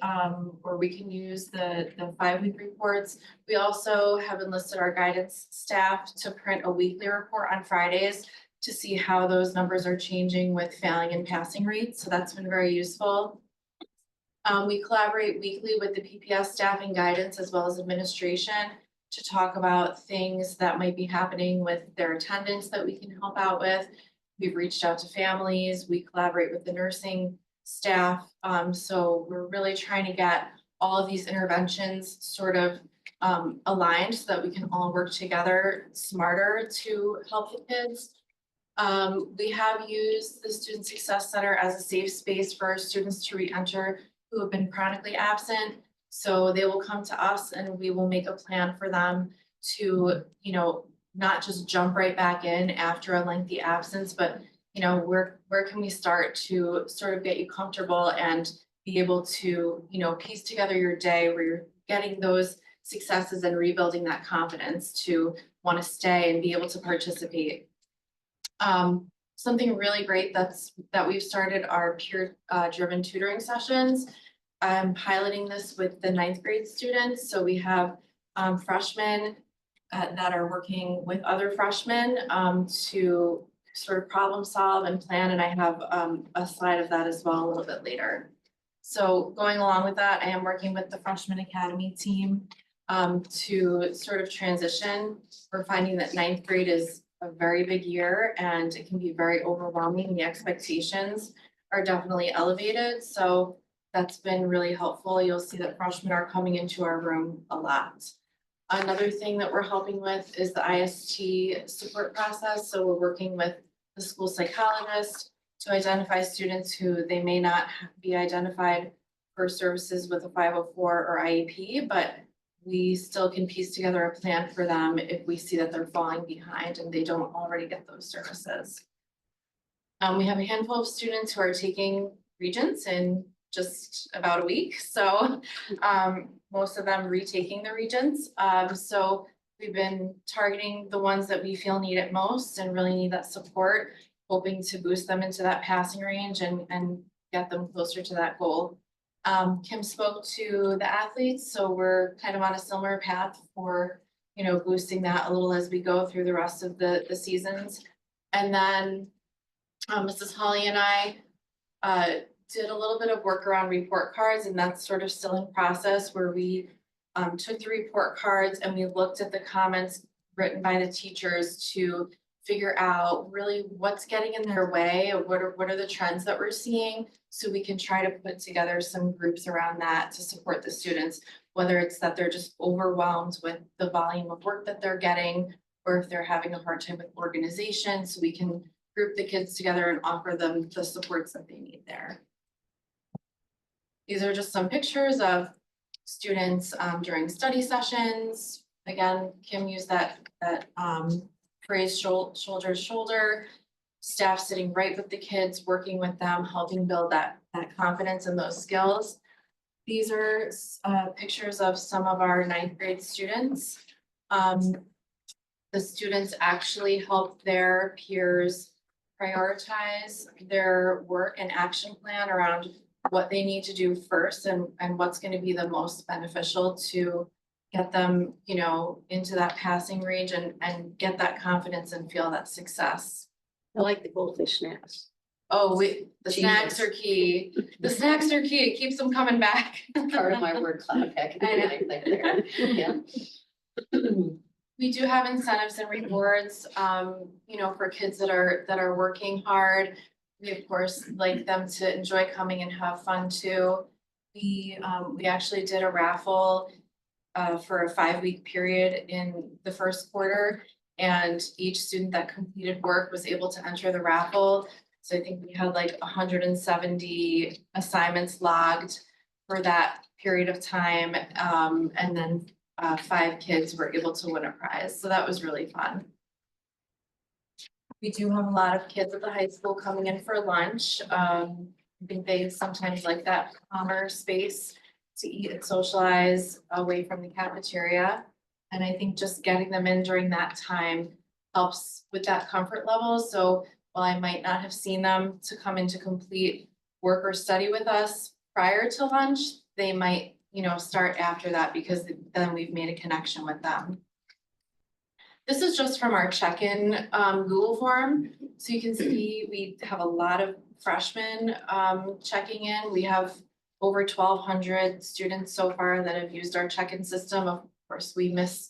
or we can use the 5-week reports. We also have enlisted our guidance staff to print a weekly report on Fridays to see how those numbers are changing with failing and passing rates. So that's been very useful. We collaborate weekly with the PPS staff and guidance as well as administration to talk about things that might be happening with their attendance that we can help out with. We've reached out to families, we collaborate with the nursing staff. So we're really trying to get all of these interventions sort of aligned so that we can all work together smarter to help the kids. We have used the Student Success Center as a safe space for our students to re-enter who have been chronically absent. So they will come to us and we will make a plan for them to, not just jump right back in after a lengthy absence, but where can we start to sort of get you comfortable and be able to, piece together your day where you're getting those successes and rebuilding that confidence to want to stay and be able to participate. Something really great that we've started are peer driven tutoring sessions. I'm piloting this with the 9th grade students. So we have freshmen that are working with other freshmen to sort of problem solve and plan. And I have a slide of that as well a little bit later. So going along with that, I am working with the Freshman Academy team to sort of transition. We're finding that 9th grade is a very big year and it can be very overwhelming. The expectations are definitely elevated. So that's been really helpful. You'll see that freshmen are coming into our room a lot. Another thing that we're helping with is the IST support process. So we're working with the school psychologist to identify students who they may not be identified for services with a 504 or IEP, but we still can piece together a plan for them if we see that they're falling behind and they don't already get those services. We have a handful of students who are taking Regents in just about a week. So most of them retaking the Regents. So we've been targeting the ones that we feel need it most and really need that support, hoping to boost them into that passing range and get them closer to that goal. Kim spoke to the athletes, so we're kind of on a similar path for, boosting that a little as we go through the rest of the seasons. And then Mrs. Holly and I did a little bit of work around report cards, and that's sort of still in process where we took the report cards and we looked at the comments written by the teachers to figure out really what's getting in their way, or what are the trends that we're seeing, so we can try to put together some groups around that to support the students, whether it's that they're just overwhelmed with the volume of work that they're getting, or if they're having a hard time with organization, so we can group the kids together and offer them the supports that they need there. These are just some pictures of students during study sessions. Again, Kim used that phrase shoulder to shoulder, staff sitting right with the kids, working with them, helping build that confidence and those skills. These are pictures of some of our 9th grade students. The students actually help their peers prioritize their work and action plan around what they need to do first and what's going to be the most beneficial to get them, into that passing range and get that confidence and feel that success. I like the goldfish snacks. Oh, the snacks are key. The snacks are key. It keeps them coming back. Part of my word cloud pack. There. Yeah. We do have incentives and rewards, for kids that are working hard. We of course like them to enjoy coming and have fun too. We actually did a raffle for a 5-week period in the first quarter, and each student that completed work was able to enter the raffle. So I think we had like 170 assignments logged for that period of time, and then 5 kids were able to win a prize, so that was really fun. We do have a lot of kids at the high school coming in for lunch. I think they sometimes like that calmer space to eat and socialize away from the cafeteria. And I think just getting them in during that time helps with that comfort level. So while I might not have seen them to come in to complete work or study with us prior to lunch, they might, start after that because then we've made a connection with them. This is just from our check-in Google form. So you can see we have a lot of freshmen checking in. We have over 1,200 students so far that have used our check-in system. Of course, we miss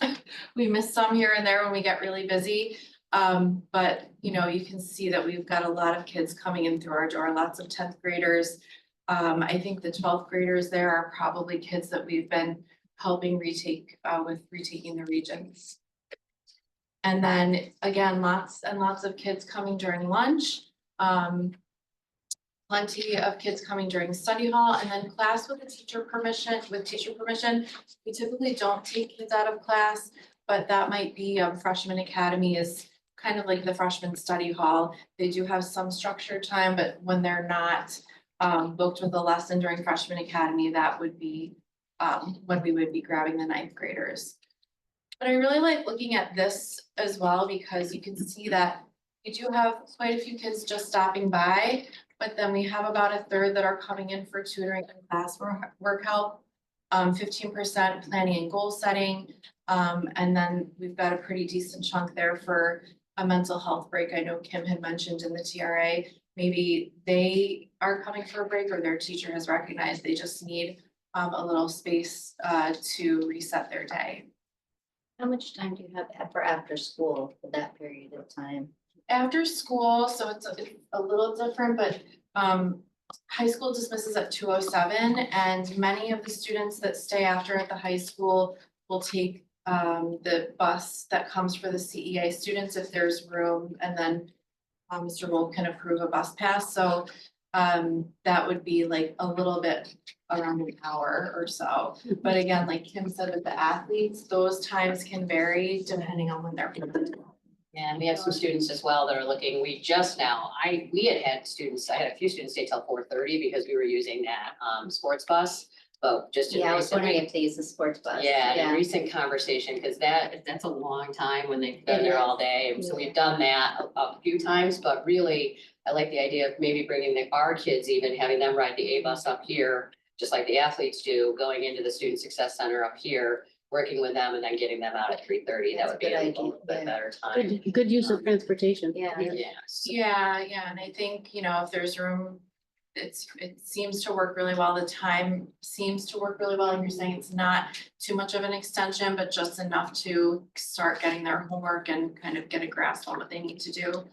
some here and there when we get really busy. But you can see that we've got a lot of kids coming in through our door, lots of 10th graders. I think the 12th graders there are probably kids that we've been helping retake with retaking the regions. And then again, lots and lots of kids coming during lunch. Plenty of kids coming during study hall, and then class with teacher permission. We typically don't take kids out of class, but that might be freshman academy is kind of like the freshman study hall. They do have some structured time, but when they're not booked with a lesson during freshman academy, that would be when we would be grabbing the 9th graders. But I really like looking at this as well because you can see that we do have quite a few kids just stopping by, but then we have about a third that are coming in for tutoring and class work help, 15% planning and goal setting. And then we've got a pretty decent chunk there for a mental health break. I know Kim had mentioned in the TRA, maybe they are coming for a break or their teacher has recognized they just need a little space to reset their day. How much time do you have for after school for that period of time? After school, so it's a little different, but high school dismisses at 2:07, and many of the students that stay after at the high school will take the bus that comes for the CEA students if there's room, and then Mr. Wolf can approve a bus pass, so that would be like a little bit around an hour or so. But again, like Kim said, with the athletes, those times can vary depending on when they're. And we have some students as well that are looking, we had students, I had a few students stay till 4:30 because we were using that sports bus. But just in Yeah, I was recent, wondering if they use the sports bus. in recent conversation, because that's a long time when they've been there all day. And so we've done that a few times, but really, I like the idea of maybe bringing our kids, even having them ride the A bus up here, just like the athletes do, going into the Student Success Center up here, working with them and then getting them out at 3:30. That That's would be a a good little idea, bit yeah. better time. Good use of transportation. Yeah. Yes. Yeah, and I think, if there's room, it seems to work really well. The time seems to work really well. And you're saying it's not too much of an extension, but just enough to start getting their homework and kind of get a grasp on what they need to do.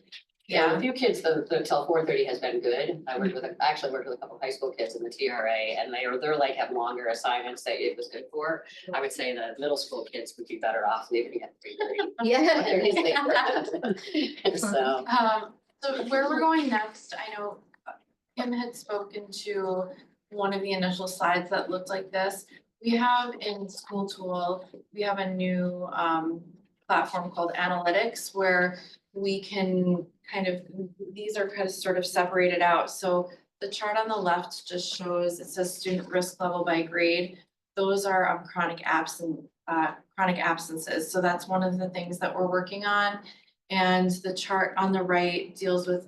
Yeah, a few kids, the till 4:30 has been good. I actually worked with a couple of high school kids in the TRA, and they're like have longer assignments that it was good for. I would say the middle school kids would be better off leaving at 3:30. Yeah. So. So where we're going next, I know Kim had spoken to one of the initial slides that looked like this. We have in School Tool, we have a new platform called Analytics where we can these are kind of sort of separated out. So the chart on the left just shows, it says student risk level by grade. Those are chronic absences. So that's one of the things that we're working on. And the chart on the right deals with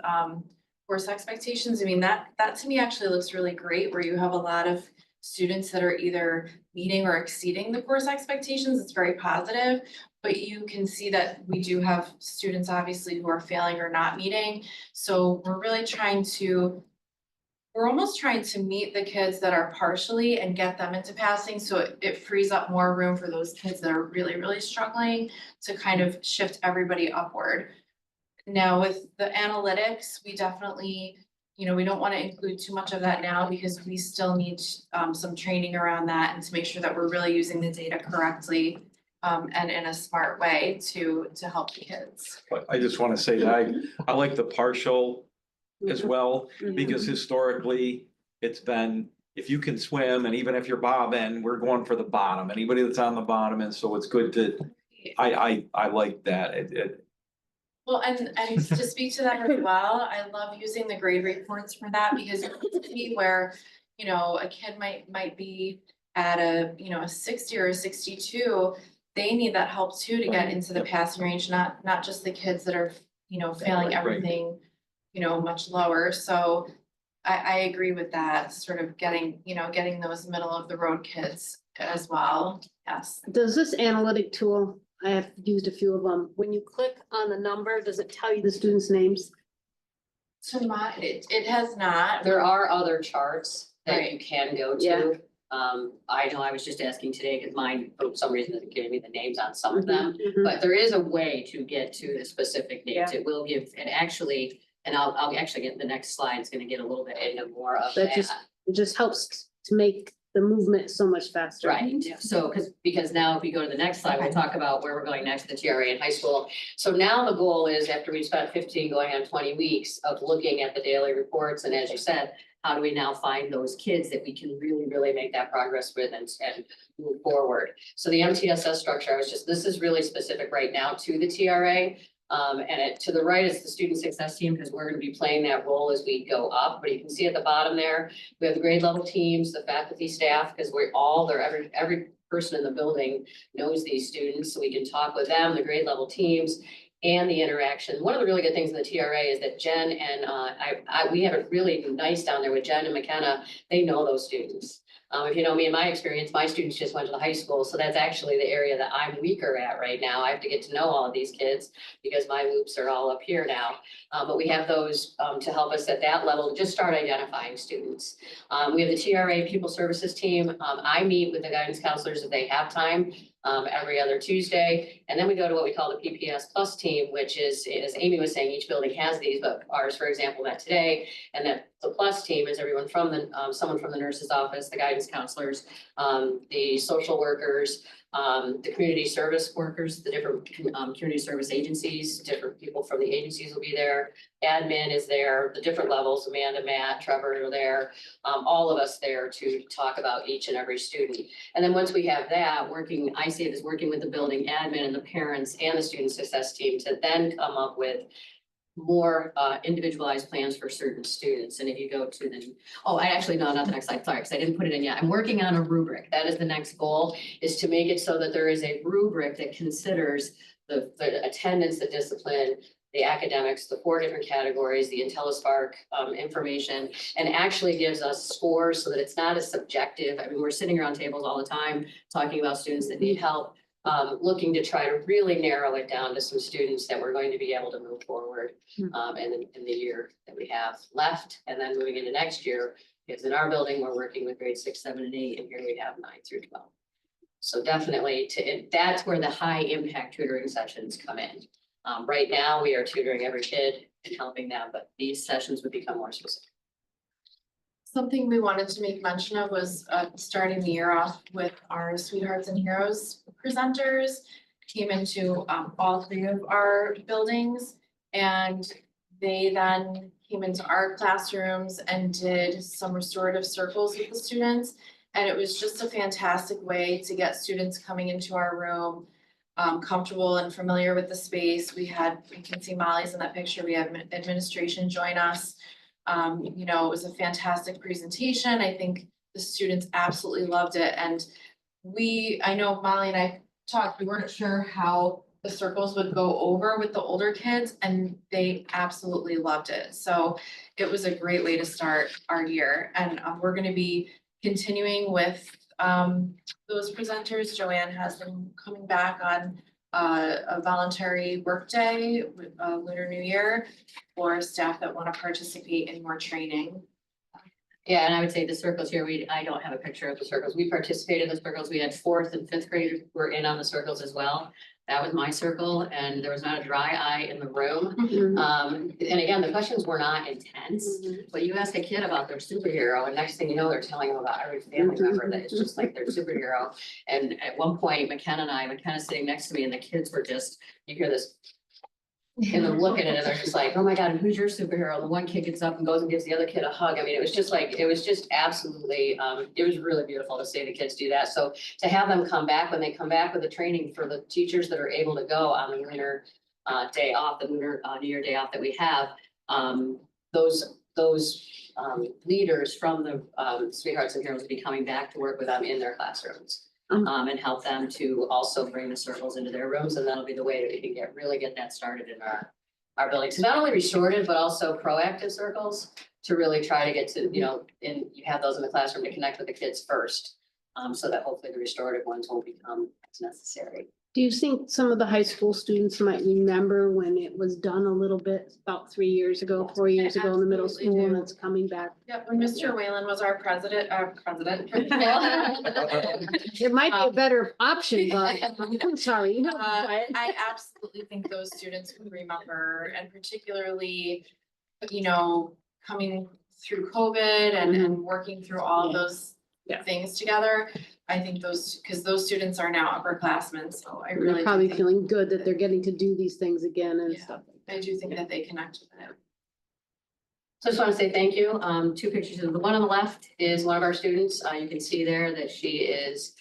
course expectations. I mean, that to me actually looks really great, where you have a lot of students that are either meeting or exceeding the course expectations. It's very positive, but you can see that we do have students obviously who are failing or not meeting. So we're almost trying to meet the kids that are partially and get them into passing. So it frees up more room for those kids that are really, really struggling to kind of shift everybody upward. Now with the analytics, we definitely, we don't want to include too much of that now because we still need some training around that and to make sure that we're really using the data correctly and in a smart way to help the kids. But I just want to say that I like the partial as well, because historically it's been if you can swim and even if you're bobbing, we're going for the bottom, anybody that's on the bottom. And so it's good to, I like that. Well, and to speak to that as well, I love using the grade reports for that because it's key where, you know, a kid might be at a, you know, a 60 or a 62. They need that help too to get into the passing range, not just the kids that are, you know, failing Right. everything, you know, much lower. So I agree with that, sort of getting those middle of the road kids as well. Yes. Does this analytic tool, I have used a few of them, when you click on the number, does it tell you the students' names? To my, it has not. There are other charts that Right. you can go Yeah. to. I know I was just asking today because mine, for some reason, isn't giving me the names on some of them. Mhm. But there is a way to get to the specific names. It will give, and actually, and I'll actually get the next slide, it's gonna get a little bit into more of That that. just, it just helps to make the movement so much faster. Right, so, because now if we go to the next slide, we'll talk about where we're going next, the TRA in high school. So now the goal is, after we spent 15 going on 20 weeks of looking at the daily reports, and as you said, how do we now find those kids that we can really, really make that progress with and move forward? So the MTSS structure, this is really specific right now to the TRA. To the right is the student success team, because we're gonna be playing that role as we go up, but you can see at the bottom there, we have the grade level teams, the faculty staff, because every person in the building knows these students, so we can talk with them, the grade level teams, and the interaction. One of the really good things in the TRA is that Jen and we have it really nice down there with Jen and McKenna. They know those students. If you know me, in my experience, my students just went to the high school, so that's actually the area that I'm weaker at right now. I have to get to know all of these kids because my loops are all up here now. But we have those to help us at that level, just start identifying students. We have the TRA Pupil Services team. I meet with the guidance counselors if they have time. Every other Tuesday. And then we go to what we call the PPS Plus team, which is, as Amy was saying, each building has these, but ours, for example, met today. And that the Plus team is everyone from someone from the nurse's office, the guidance counselors, the social workers, the community service workers, the different community service agencies, different people from the agencies will be there. Admin is there, the different levels, Amanda, Matt, Trevor are there, all of us there to talk about each and every student. And then once we have that working, I see it as working with the building admin and the parents and the student success team to then come up with more individualized plans for certain students. And if you go to the, not the next slide, sorry, because I didn't put it in yet. I'm working on a rubric. That is the next goal, is to make it so that there is a rubric that considers the attendance, the discipline, the academics, the 4 different categories, the IntelliSpark information, and actually gives us scores so that it's not as subjective. I mean, we're sitting around tables all the time talking about students that need help, looking to try to really narrow it down to some students that we're going to be able to move forward in the year that we have left. And then moving into next year, because in our building, we're working with grades 6, 7, and 8, and here we have 9 through 12. So definitely that's where the high impact tutoring sessions come in. Right now, we are tutoring every kid and helping them, but these sessions would become more specific. Something we wanted to make mention of was starting the year off with our Sweethearts and Heroes presenters. Came into all 3 of our buildings, and they then came into our classrooms and did some restorative circles with the students. And it was just a fantastic way to get students coming into our room comfortable and familiar with the space. You can see Molly's in that picture. We have administration join us. It was a fantastic presentation. I think the students absolutely loved it. And I know Molly and I talked, we weren't sure how the circles would go over with the older kids, and they absolutely loved it. So it was a great way to start our year. And we're going to be continuing with those presenters. Joanne has them coming back on a voluntary work day with Lunar New Year for staff that want to participate in more training. Yeah, and I would say the circles here, I don't have a picture of the circles. We participated in the circles. We had 4th and 5th graders were in on the circles as well. That was my circle, and there was not a dry eye in the room. And again, the questions were not intense, but you ask a kid about their superhero, and next thing you know, they're telling them about every family member that it's just like their superhero. And at one point, McKenna's sitting next to me, and the kids were just, you hear this And they're looking at it, they're just like, oh my God, who's your superhero? And the one kid gets up and goes and gives the other kid a hug. I mean, it was just absolutely, it was really beautiful to see the kids do that. So to have them come back, when they come back with the training for the teachers that are able to go on the lunar day off, the lunar New Year day off that we have, those leaders from the Sweethearts and Heroes will be coming back to work with them in their classrooms. And help them to also bring the circles into their rooms, and that'll be the way that we can really get that started in our buildings. So not only restorative, but also proactive circles to really try to get to, and you have those in the classroom to connect with the kids first. So that hopefully the restorative ones won't become as necessary. Do you think some of the high school students might remember when it was done a little bit about 3 years ago, 4 years ago in the middle absolutely school and do. it's coming back? Yep, when Mr. Whalen was our president. It might be a better option, but I'm sorry. No, but- I absolutely think those students would remember, and particularly, coming through COVID and working through all of those things together. I think because those students are now upperclassmen, so I really They're probably do think, feeling good that they're getting to do these things again and Yeah. stuff. I do think that they connect with it. So I just want to say thank you. Two pictures. The one on the left is one of our students. You can see there that she is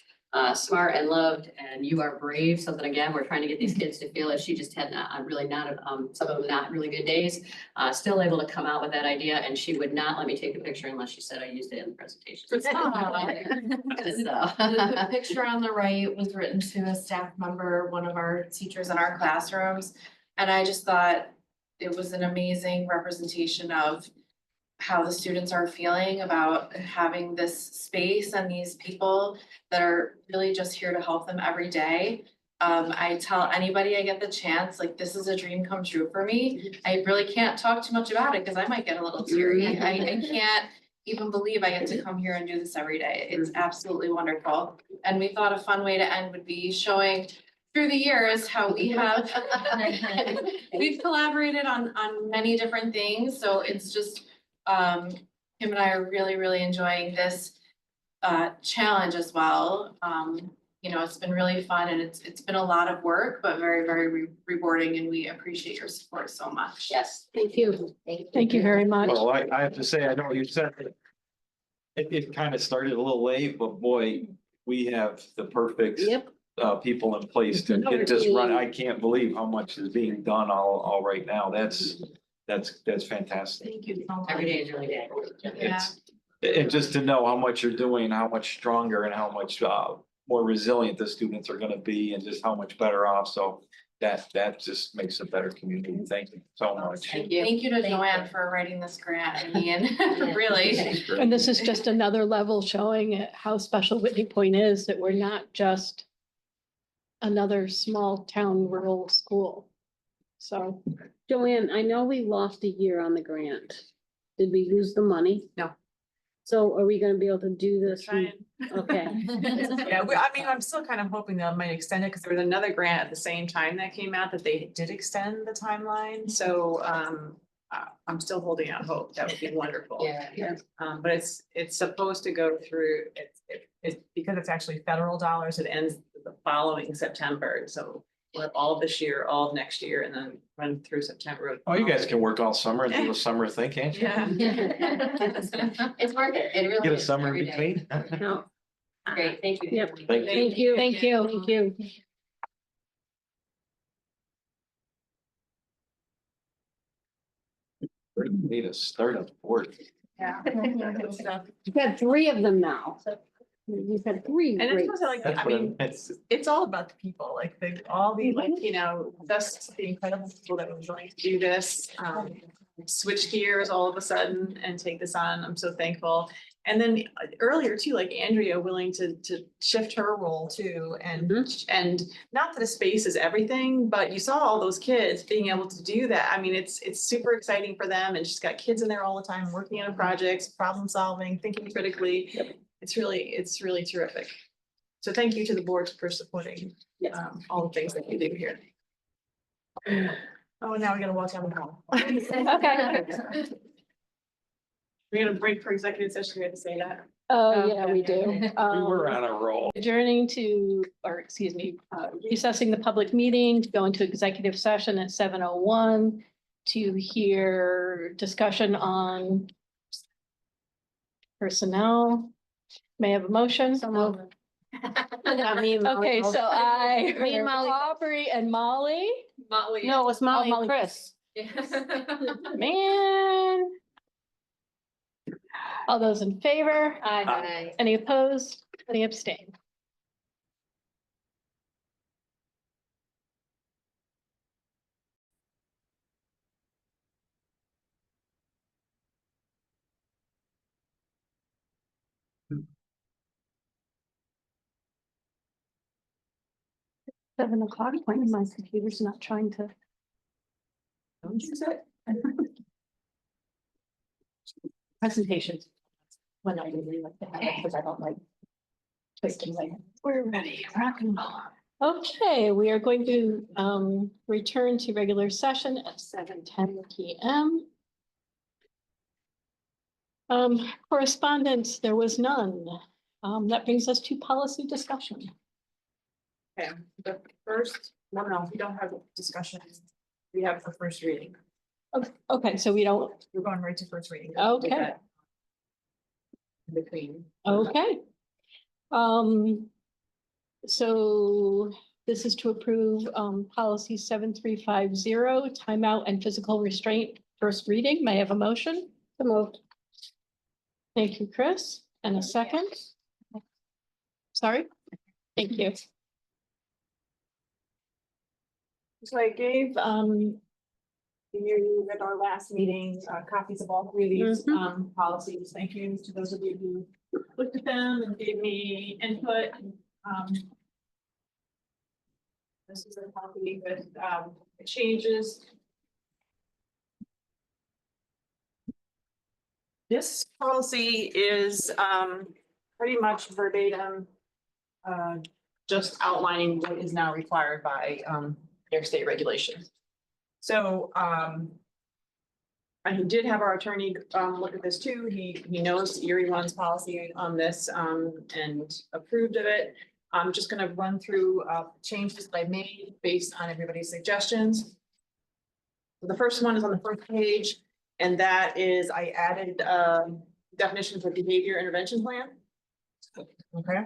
smart and loved, and you are brave. Something again, we're trying to get these kids to feel it. She just had some of them not really good days. Still able to come out with that idea, and she would not let me take the picture unless she said I used it in the presentation. The picture on the right was written to a staff member, one of our teachers in our classrooms. And I just thought it was an amazing representation of how the students are feeling about having this space and these people that are really just here to help them every day. I tell anybody I get the chance, like, this is a dream come true for me. I really can't talk too much about it because I might get a little teary. I can't even believe I get to come here and do this every day. It's absolutely wonderful. And we thought a fun way to end would be showing through the years how we have, we've collaborated on many different things. So it's just, Kim and I are really, really enjoying this challenge as well. It's been really fun, and it's been a lot of work, but very, very rewarding, and we appreciate your support so much. Yes. Thank you. Thank you very much. Well, I have to say, I know you said it kind of started a little late, but boy, we have the perfect Yep. people in place to get this run. I can't believe how much is being done all right now. That's fantastic. Thank you so much. Every day is really day. And just to know how much you're doing, how much stronger and how much more resilient the students are gonna be, and just how much better off. So that just makes a better community. Thank you so much. Thank you. Thank you to Joanne for writing this grant. I mean, really. And this is just another level showing how special Whitney Point is, that we're not just another small town rural school. So Joanne, I know we lost a year on the grant. Did we lose the money? No. So are we gonna be able to do this? Trying. Okay. Yeah, I'm still kind of hoping they might extend it because there was another grant at the same time that came out that they did extend the timeline. So I'm still holding out hope. That would be wonderful. Yeah. But it's supposed to go through, it's because it's actually federal dollars, it ends the following September. So we'll have all of this year, all of next year, and then run through September. Oh, you guys can work all summer and do a summer thing, can't you? Yeah. It's worth it. It really Get a is summer in every day. between. No, Great, thank you. Yep. Thank you. thank you. thank you. Thank you. Need to start a board. Yeah. You've had 3 of them now. You've had 3 And it's great. also like, That's I what mean, it's. it's all about the people, like all the, like, just the incredible people that were willing to do this. Switch gears all of a sudden and take this on. I'm so thankful. And then earlier too, like Andrea willing to shift her role too. And not that a space is everything, but you saw all those kids being able to do that. I mean, it's super exciting for them, and she's got kids in there all the time working on projects, problem solving, thinking critically. It's really terrific. So thank you to the board for supporting all the things that you do here. Oh, now we gotta walk down the hall. Okay. We're gonna break for executive session. We had to say that. Oh, yeah, we do. We were on a roll. Adjourning to, or excuse me, recessing the public meeting to go into executive session at 7:01 to hear discussion on personnel. May I have a motion? So moved. Not me and Molly. Okay, so I Me and heard Molly. Aubrey and Molly. Motley. No, it was Molly Molly. and Chris. Man. All those in favor? Aye. Any opposed? Any abstain? $7 when my computer's not trying to. Presentations. When I really like to have it, because I don't like. Twisting my. We're ready, rock and roll. Okay, we are going to return to regular session at 7:10 PM. Correspondence, there was none. That brings us to policy discussion. Okay, the first, no, we don't have a discussion. We have the first reading. Okay, so we don't, We're going right to first reading. Okay. In between. okay. So this is to approve policy 7350, timeout and physical restraint, first reading. May I have a motion? So moved. Thank you, Chris. And a second? Sorry? Thank you. So I gave, you at our last meeting, copies of all three of these, policies. Thank you to those of you who looked at them and gave me input. This is a copy with, changes. This policy is, pretty much verbatim, just outlining what is now required by, New York State regulations. So, I did have our attorney, look at this too. He knows Erie One's policy on this, and approved of it. I'm just gonna run through, changes that I made based on everybody's suggestions. The first one is on the first page, and that is I added, definition for behavior intervention plan. Okay.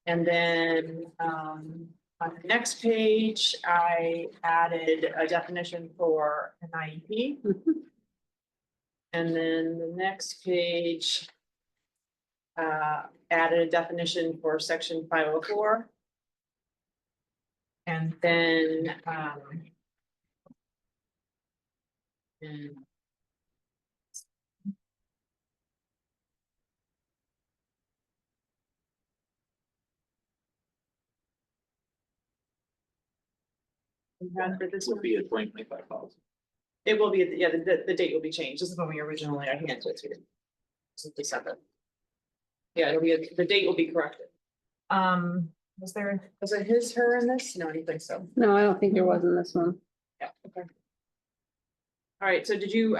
And then, on the next page, I added a definition for an IEP. And then the next page, added a definition for section 504. And then, and for this This would be a 2025 policy. It will be, yeah, the date will be changed. This is when we originally, I handed it to you. This is December. Yeah, it'll be, the date will be corrected. Was it his, her in this? No, I don't think so. No, I don't think there was in this one. Yeah, okay. All right, so did you,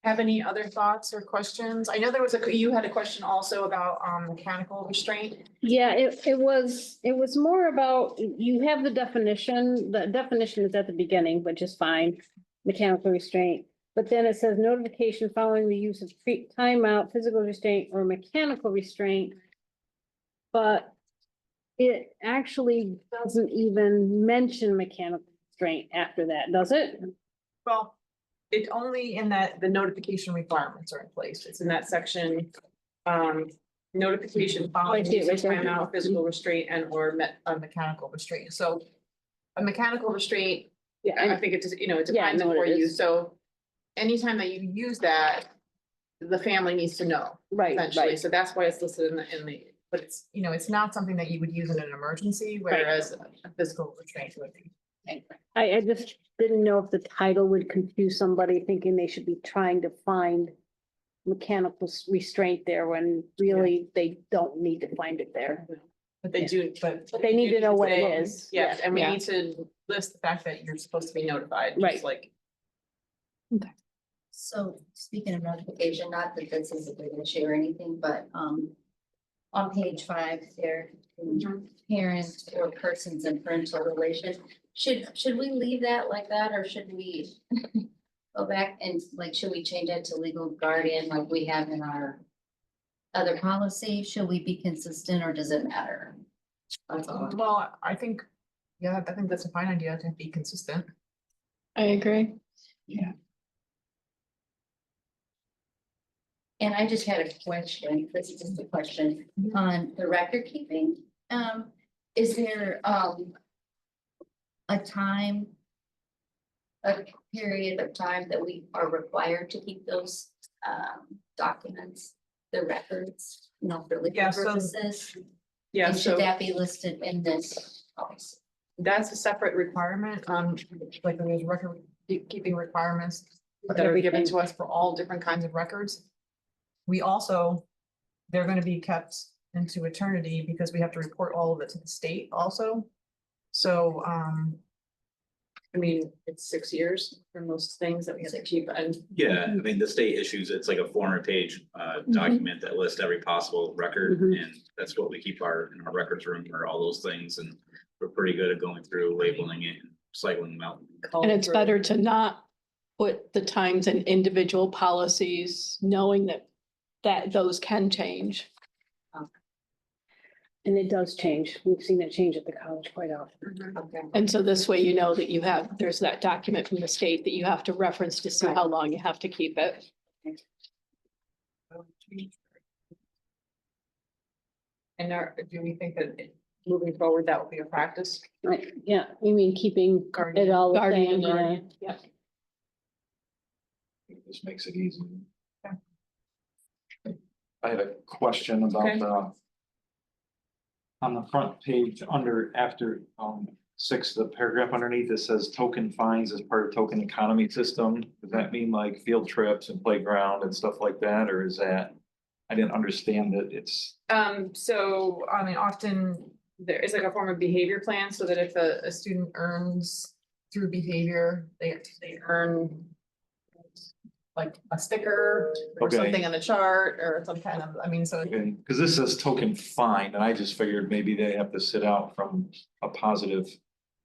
have any other thoughts or questions? I know there was you had a question also about, mechanical restraint. Yeah, it was more about, you have the definition is at the beginning, which is fine, mechanical restraint. But then it says notification following the use of timeout, physical restraint or mechanical restraint. But it actually doesn't even mention mechanical restraint after that, does it? Well, it's only in that the notification requirements are in place. It's in that section. Notification following see it use of right there. timeout, physical restraint and or mechanical restraint. So a mechanical restraint, I think it just, it Yeah, I depends know on what where it you, is. so anytime that you use that, the family needs to know. Right, Essentially, so that's why it's listed in the, but it's, it's not something that you would use in an emergency, whereas a physical restraint would be. I just didn't know if the title would confuse somebody thinking they should be trying to find mechanical restraint there when really they don't need to find it there. But they do, but. But they need to know what it say- is. Yes, and we Yeah. need to list the fact that you're supposed to be notified, just Right. like. So speaking of notification, not that this is a big issue or anything, but on page 5 there, parents or persons in parental relation, should we leave that like that, or should we go back and like, should we change it to legal guardian like we have in our other policy? Should we be consistent, or does it matter? That's all. Well, I think, yeah, I think that's a fine idea to be consistent. I agree. And I just had a question, this is just a question, on the record keeping. Is there, a time, a period of time that we are required to keep those, documents, the records, you know, for legal Yeah, so- purposes? Yeah, And so should that be listed in this policy? that's a separate requirement, like there's record keeping requirements that are given to us for all different kinds of records. We also, they're gonna be kept into eternity because we have to report all of it to the state also. So, I mean, it's 6 years for most things that we have to keep, and Yeah, I mean, the state issues, it's like a 400-page document that lists every possible record, and that's what we keep in our records room, or all those things, and we're pretty good at going through, labeling it, and cycling them out. And it's better to not put the times in individual policies, knowing that those can change. And it does change. We've seen it change at the college quite often. Okay. And so this way, you know that there's that document from the state that you have to reference to see how long you have to keep it. And do we think that moving forward, that will be a practice? Right, yeah, you mean keeping Guardian. it all the Guardian, same, yeah. guardian, yeah. This makes it easy. I had a question about on the front page after 6, the paragraph underneath, it says token fines as part of token economy system. Does that mean like field trips and playground and stuff like that, or is that? I didn't understand that it's, So, I mean, often there is like a form of behavior plan, so that if a student earns through behavior, they earn like a sticker or Okay. something on the chart or some kind of, I mean, so. because this says token fine, and I just figured maybe they have to sit out from a positive.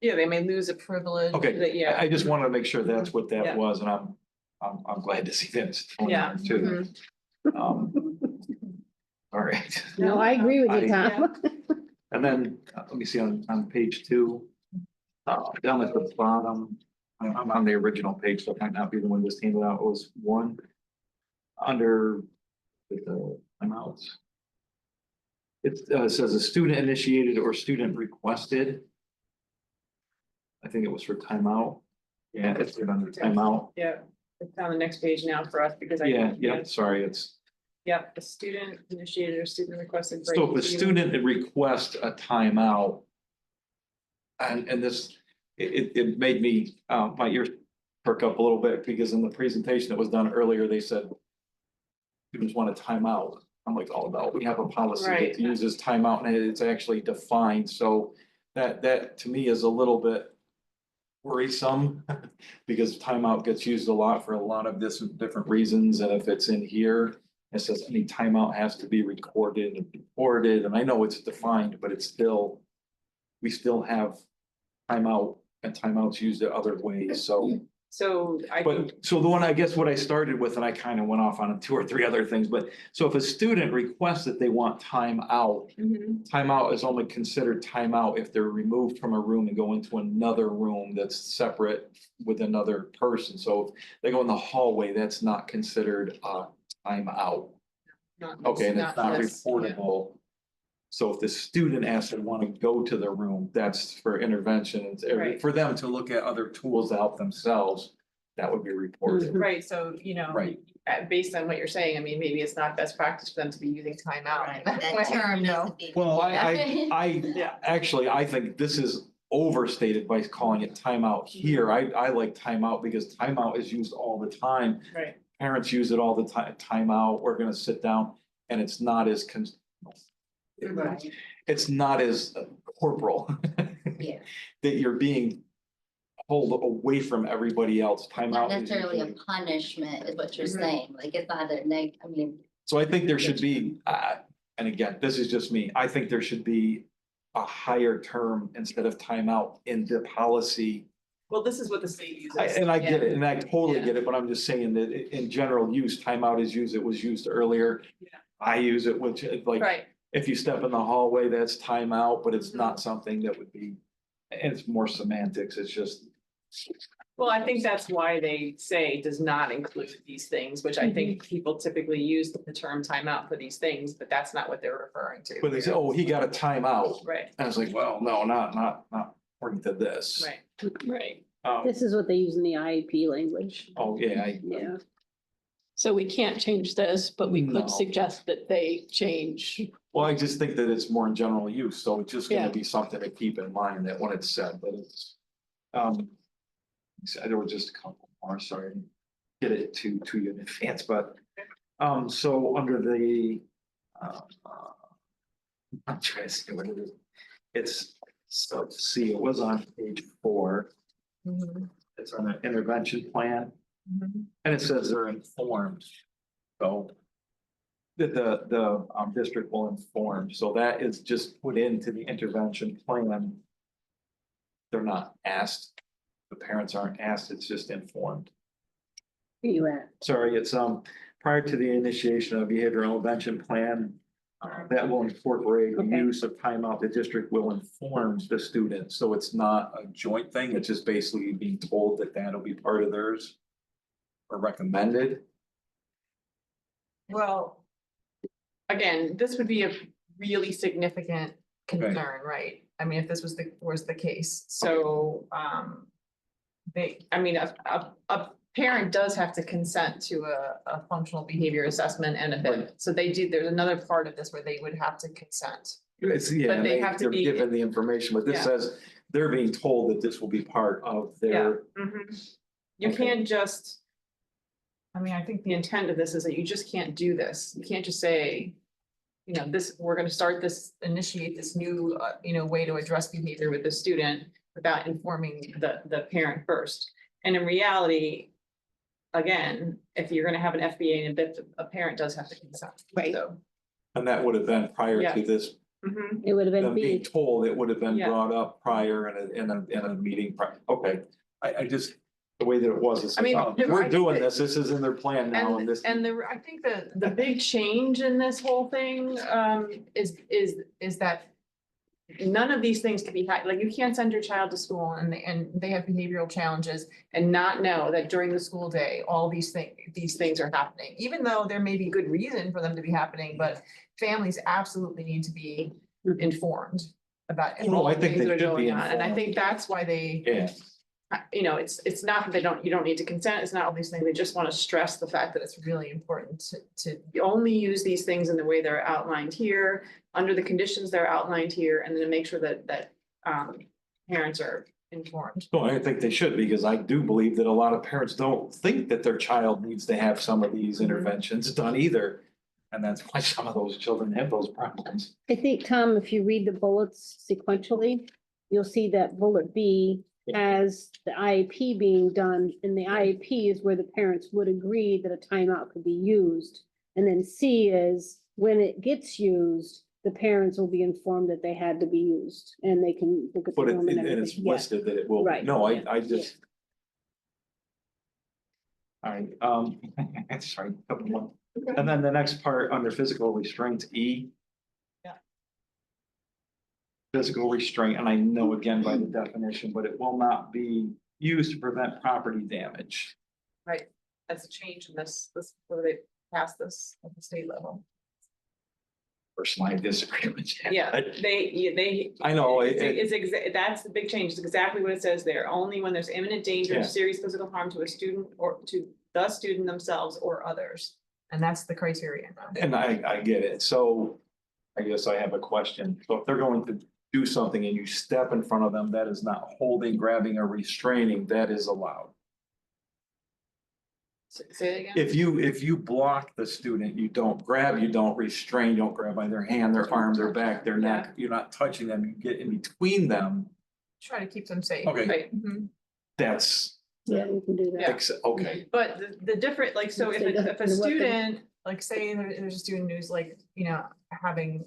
Yeah, they may lose a privilege. Okay, that- Yeah. I just wanted to make sure that's what Yeah. that was, and I'm glad to see that it's totally Yeah. there too. All right. No, I agree with you, I- Tom. And then, let me see on page 2, down at the bottom, I'm on the original page, so it might not be the one that's handed out, it was 1. Under the timeouts. It says a student initiated or student requested. I think it was for timeout. Yeah, it's right under timeout. Yeah, it's on the next page now for us because I. Yeah, sorry, it's. Yep, the student initiated or student requested. break. So if a student requests a timeout. And this, it made me, my ears perk up a little bit, because in the presentation that was done earlier, they said. Students want a timeout. I'm like, oh no, we have a policy Right. that uses timeout, and it's actually defined, so that to me is a little bit. Worrisome, because timeout gets used a lot for a lot of different reasons, and if it's in here. It says any timeout has to be recorded and reported, and I know it's defined, but it's still. We still have timeout, and timeouts used in other ways, so. So I. But, so the one, I guess what I started with, and I kind of went off on 2 or 3 other things, but, so if a student requests that they want time out. Mhm. Timeout is only considered timeout if they're removed from a room and go into another room that's separate with another person, so if they go in the hallway, that's not considered a timeout. Okay, and it's not this, yeah. reportable. So if the student asks to want to go to the room, that's for intervention, it's Right. for them to look at other tools to help themselves, that would be reported. Right, so, you know. Right. Based on what you're saying, I mean, maybe it's not best practice for them to be using timeout. Right, that term You know? needs to be. Well, I Yeah. actually, I think this is overstated by calling it timeout here. I like timeout because timeout is used all the time. Right. Parents use it all the time, timeout, we're gonna sit down, and it's not as Right. it's not as corporal. Yeah. That you're being pulled away from everybody else. Not Timeout is necessarily a usually- punishment is what you're Mhm. saying, like it's not a I mean, So I think there should be, and again, this is just me, I think there should be a higher term instead of timeout in the policy. Well, this is what the state uses. And I get Yeah. it, and I totally Yeah. get it, but I'm just saying that in general use, timeout is used, it was used earlier. Yeah. I use it, which like, Right, if you step in the hallway, that's timeout, but it's not something that would be, and it's more semantics, it's just. well, I think that's why they say does not include these things, which I think people typically use the term timeout for these things, but that's not what they're referring to. But they say, oh, he got a timeout, Right, and I was like, well, no, not according to this. right, right. This is what they use in the IEP language. Oh, yeah, Yeah. So we can't change this, but we No. could suggest that they change. well, I just think that it's more in general use, so it's just Yeah. gonna be something to keep in mind that when it's said, but it's. So there were just a couple more, sorry, I didn't get it to you in advance, but, so under the, I'm trying to see what it is. It's, so, see, it was on page 4, Mhm, it's on an intervention plan, mhm. and it says they're informed. So that the district will inform, so that is just put into the intervention plan. They're not asked, the parents aren't asked, it's just informed. Where you at? Sorry, it's prior to the initiation of behavioral intervention plan. That will incorporate the Okay. use of timeout, the district will inform the student, so it's not a joint thing, it's just basically being told that that'll be part of theirs. Or recommended. Well, again, this would be a really significant concern, right? I mean, if this was the case, so, I mean, a parent does have to consent to a functional behavior assessment and a bit. So they do, there's another part of this where they would have to consent. It's, yeah, But they and have to they're be- given the information, but this Yeah. says they're being told that this will be part of their. You Okay. can't just. I mean, I think the intent of this is that you just can't do this. You can't just say. You know, we're gonna start this, initiate this new, way to address behavior with the student without informing the parent first. And in reality. Again, if you're gonna have an FBA and a bit, a parent does have to consent. Right. So. And that would have been prior Yeah. to this, It would have been them being B. told, it would have been Yeah. brought up prior in a meeting, okay. I just, the way that it was, it's I mean, like, oh, I we're think doing that- this is in their plan now, and this. I think the big change in this whole thing, is that. None of these things can be, like, you can't send your child to school and they have behavioral challenges and not know that during the school day, all these things are happening. Even though there may be good reason for them to be happening, but families absolutely need to be informed about No, all I the think things they that are should be going on. And I informed. think that's why they. Yeah, It's not that you don't need to consent, it's not all these things, they just want to stress the fact that it's really important to only use these things in the way they're outlined here, under the conditions they're outlined here, and then to make sure that parents are informed. no, I think they should, because I do believe that a lot of parents don't think that their child needs to have some of these interventions done either. And that's why some of those children have those problems. I think, Tom, if you read the bullets sequentially, you'll see that bullet B has the IEP being done, and the IEP is where the parents would agree that a timeout could be used. And then C is when it gets used, the parents will be informed that they had to be used, and they can look at the But room and and it's everything. Yeah. listed that it will, Right. no, I just. All right, sorry, couple more. And then the next part under physical restraints, E. Yeah. Physical restraint, and I know again by the definition, but it will not be used to prevent property damage. Right, that's a change in this, where they passed this at the state level. Personally, I disagree with you. Yeah, they. I know, That's the big change, it's exactly what it says there, only when there's imminent danger Yeah. of serious physical harm to a student or to the student themselves or others. And that's the criteria. And I get it, so I guess I have a question, so if they're going to do something and you step in front of them, that is not holding, grabbing, or restraining, that is allowed. Say it again? If you block the student, you don't grab, you don't restrain, you don't grab by their hand, their arm, their back, their neck, you're not touching them, you get in between them. Try to keep them safe. Okay. Right. Mhm. that's, Yeah, you can do that. okay, But the different, like, so if So you a, have if a to look at- student, like, say there's a student who's like, having.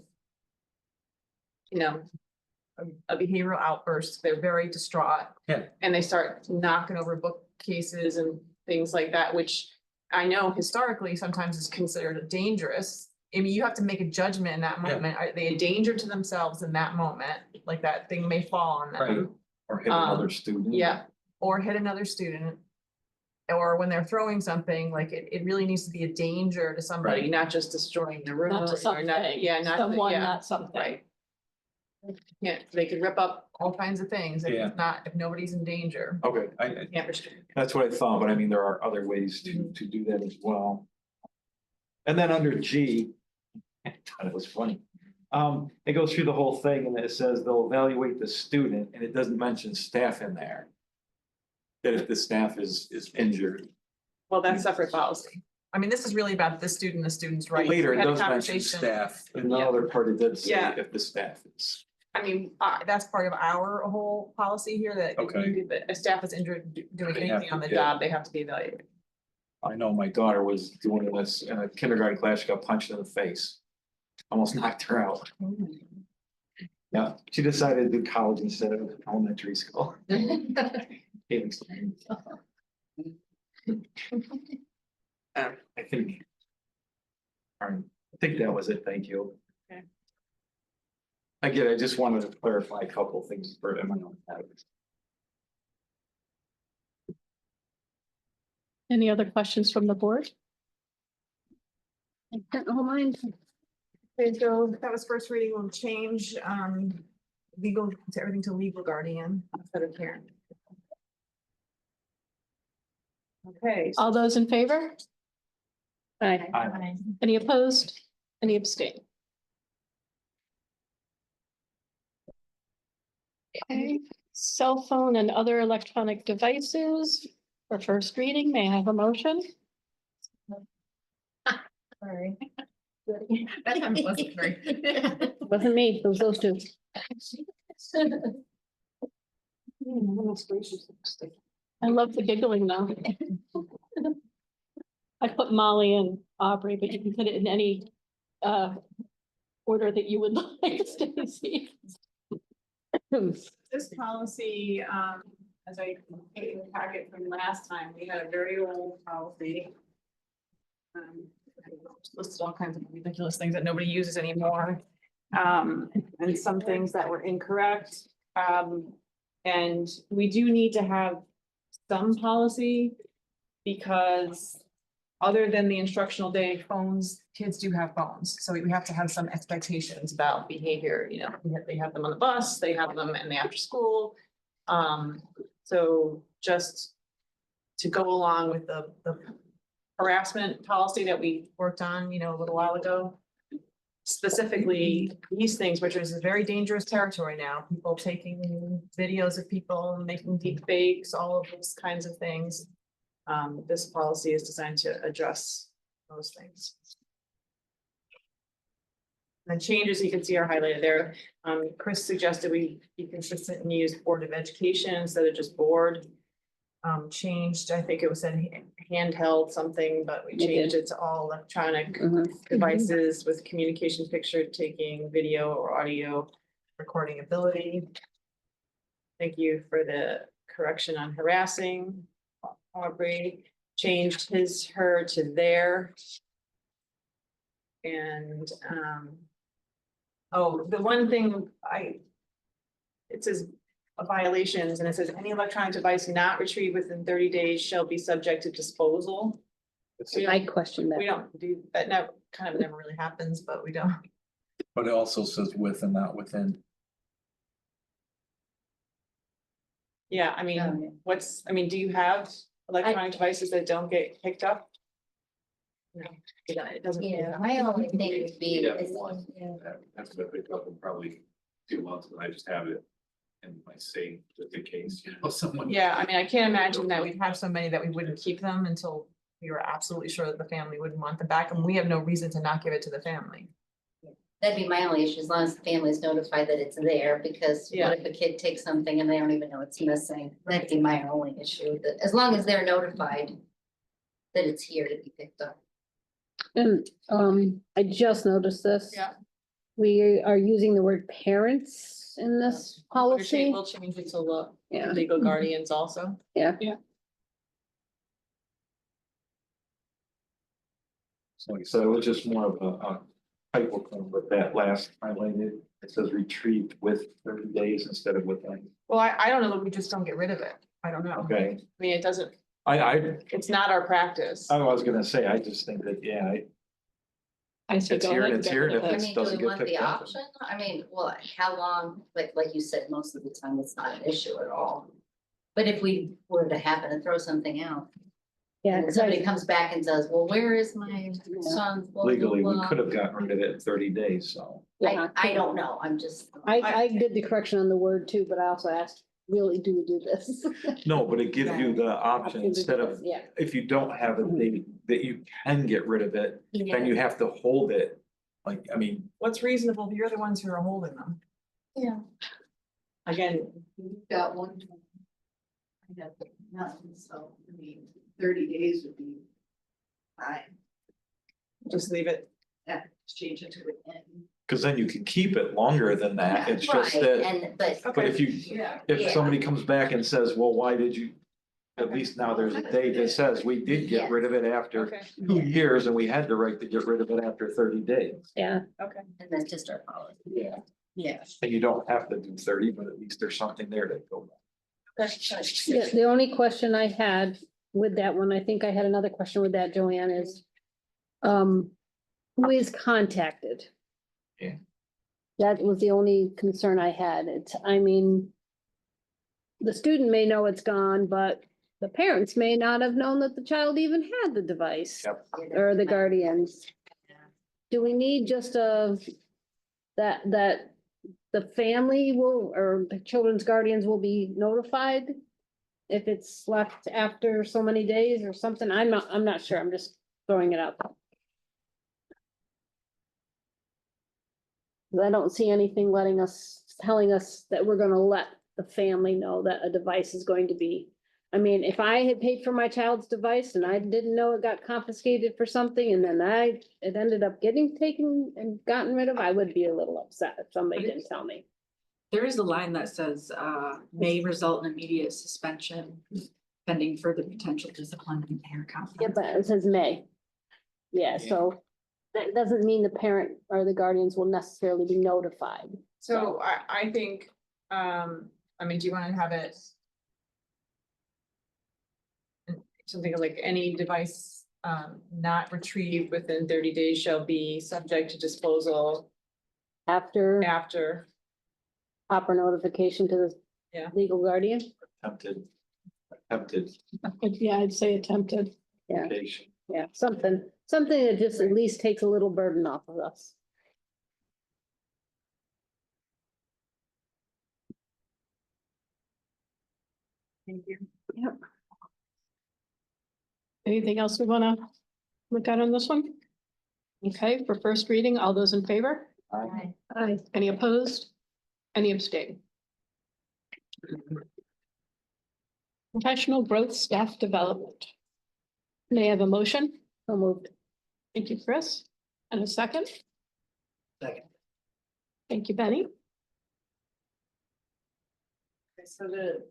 A behavioral outburst, they're very distraught. Yeah. And they start knocking over bookcases and things like that, which I know historically sometimes is considered dangerous. I mean, you have to make a judgment in that Yeah. moment. Are they a danger to themselves in that moment? Like that thing may fall on them. right, or hit another student. Yeah, or hit another student. Or when they're throwing something, like it really needs to be a danger to somebody, Right. not just destroying the room. Not to or something. Yeah, not, Someone, yeah, not something. right. Yeah, they could rip up all kinds of things if Yeah. it's not, if nobody's in danger. Okay, I, Can't restrict. that's what I thought, but I mean, there are other ways to do that as well. And then under G, I thought it was funny. It goes through the whole thing and it says they'll evaluate the student and it doesn't mention staff in there. That if the staff is injured. Well, that's separate policy. I mean, this is really about the student's rights. Later, We it had a does mention conversation. staff. In the Yeah. other part, it did say Yeah. if the staff is. I mean, that's part of our whole policy here that if Okay. a staff is injured doing They have anything on to, the yeah. job, they have to be evaluated. I know my daughter was doing this in a kindergarten class, she got punched in the face. Almost knocked her out. Yeah, she decided to do college instead of elementary school. I think. I think that was it, thank you. Okay. Again, I just wanted to clarify a couple things for everyone. Any other questions from the board? I've got all mine. Okay, so that was first reading, we'll change, legal, to everything to legal guardian instead of parent. Okay. All those in favor? Aye. Any opposed? Any abstain? Okay, cell phone and other electronic devices for first reading, may I have a motion? Sorry. That time wasn't very. Wasn't me, it was those two. I love the giggling though. I put Molly and Aubrey, but you can put it in any order that you would like, Stacy. This policy, as I take the packet from last time, we had a very old policy. Listed all kinds of ridiculous things that nobody uses anymore. And some things that were incorrect. And we do need to have some policy because other than the instructional day phones, kids do have phones. So we have to have some expectations about behavior, they have them on the bus, they have them in the after school. So just to go along with the harassment policy that we worked on, a little while ago. Specifically, these things, which is a very dangerous territory now, people taking videos of people, making deep fakes, all of those kinds of things. This policy is designed to address those things. The changes you can see are highlighted there. Chris suggested we be consistent and use Board of Education instead of just board. Changed, I think it was said handheld something, but we changed it to all electronic devices with communication picture taking, video or audio recording ability. Thank you for the correction on harassing. Aubrey changed her to their. And, oh, the one thing it says violations and it says any electronic device not retrieved within 30 days shall be subject to disposal. I question We that. don't do that, never, kind of never really happens, but we don't. But it also says with and not within. Yeah, I mean, do you have electronic devices that don't get picked up? No, it doesn't. Yeah, my only thing would be. Yeah, is- one. That's gonna pick up in probably 2 months, and I just have it in my safe, just in case, someone. Yeah, I mean, I can't imagine that we'd have so many that we wouldn't keep them until we were absolutely sure that the family wouldn't want them back, and we have no reason to not give it to the family. That'd be my only issue, as long as the family is notified that it's there, because Yeah. what if a kid takes something and they don't even know it's missing? That'd be my only issue, that as long as they're notified that it's here to be picked up. And, I just noticed this. Yeah. We are using the word parents in this policy. We'll change it to Yeah. legal guardians also. So like I said, it was just more of a typo thing with that last highlighted. It says retrieved with 30 days instead of within. Well, I don't know that we just don't get rid of it. I don't know. Okay, I mean, it doesn't, I it's not our practice. was gonna say, I just think that, yeah, I say it's go here ahead and it's get here rid and of if it. I this mean, do doesn't we get want the picked up. option? I mean, well, how long, like you said, most of the time it's not an issue at all. But if we were to happen to throw something out, Yeah, and 'cause somebody I, comes back and says, well, where is my son's? blah, blah, Legally, we blah." could have gotten rid of it in 30 days, so. I don't know, I'm just. I did the correction on the word too, but I also asked, really do we do this? No, but it gives you the option instead of, Yeah. if you don't have a date that you can get rid of it, then you have to hold it. Like, I mean, What's reasonable? You're the ones who are holding them. Yeah. Again, Got one. I have nothing, so I mean, 30 days would be fine. just leave it. Yeah, change it to within. cause then you can keep it longer than that. It's just Right, that, and, but but if you, Yeah. if somebody comes back and says, well, why did you? At least now there's a date that says we did get rid of it after Okay, 2 years and we had the right to get rid of it after 30 days. Yeah, okay. and that's just our policy. Yeah. Yes. And you don't have to do 30, but at least there's something there to go by. the only question I had with that one, I think I had another question with that, Joanne, is who is contacted? Yeah. That was the only concern I had. It's, I mean, the student may know it's gone, but the parents may not have known that the child even had the device. Yep. Or the guardians. Do we need just that the family will, or the children's guardians will be notified? If it's left after so many days or something? I'm not sure. I'm just throwing it out. I don't see anything telling us that we're gonna let the family know that a device is going to be. I mean, if I had paid for my child's device and I didn't know it got confiscated for something and then it ended up getting taken and gotten rid of, I would be a little upset if somebody didn't tell me. There is a line that says, may result in immediate suspension pending further potential discipline and parent Yeah, confidence. but it says may. Yeah, so that doesn't mean the parent or the guardians will necessarily be notified. So I think, I mean, do you want to have it? Something like any device, not retrieved within 30 days shall be subject to disposal After after. proper notification to the Yeah. legal guardian. Attempted Yeah, I'd say attempted. Yeah, application. yeah, something that just at least takes a little burden off of us. Thank you. Yep. Anything else we wanna look at on this one? Okay, for first reading, all those in favor? Aye. Any opposed? Any abstain? Professional growth staff development. May I have a motion? So moved. Thank you, Chris. And a second? Second. Thank you, Benny. Okay, so the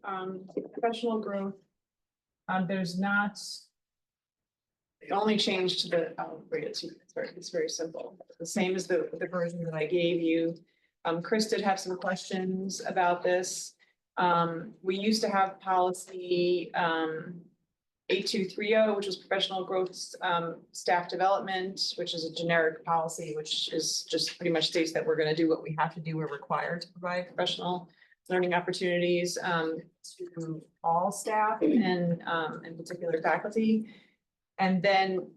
professional growth, there's not. The only change to the, I'll read it to you, it's very simple, the same as the version that I gave you. Chris did have some questions about this. We used to have policy 8230, which was professional growth staff development, which is a generic policy, which is just pretty much states that we're gonna do what we have to do, we're required to provide professional learning opportunities to all staff and in particular faculty. And then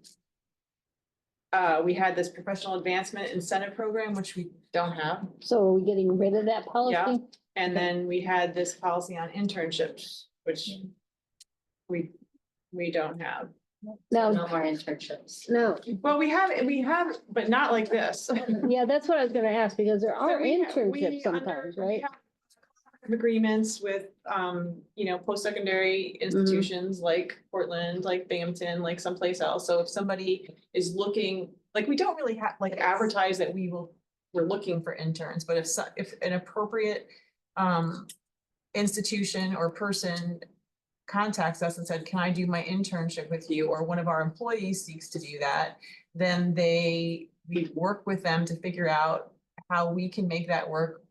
we had this professional advancement incentive program, which we don't have. So are we getting rid of that policy? And then we had this policy on internships, which we don't have. No, No more internships. no, Well, we have, but not like this. yeah, that's what I was gonna ask, because there are So we internships under- sometimes, we right? have agreements with, post-secondary institutions like Portland, like Binghamton, like someplace else. So if somebody is looking, like, we don't really have, like, advertise that we're looking for interns, but if an appropriate institution or person contacts us and said, can I do my internship with you? Or one of our employees seeks to do that, then we work with them to figure out how we can make that work,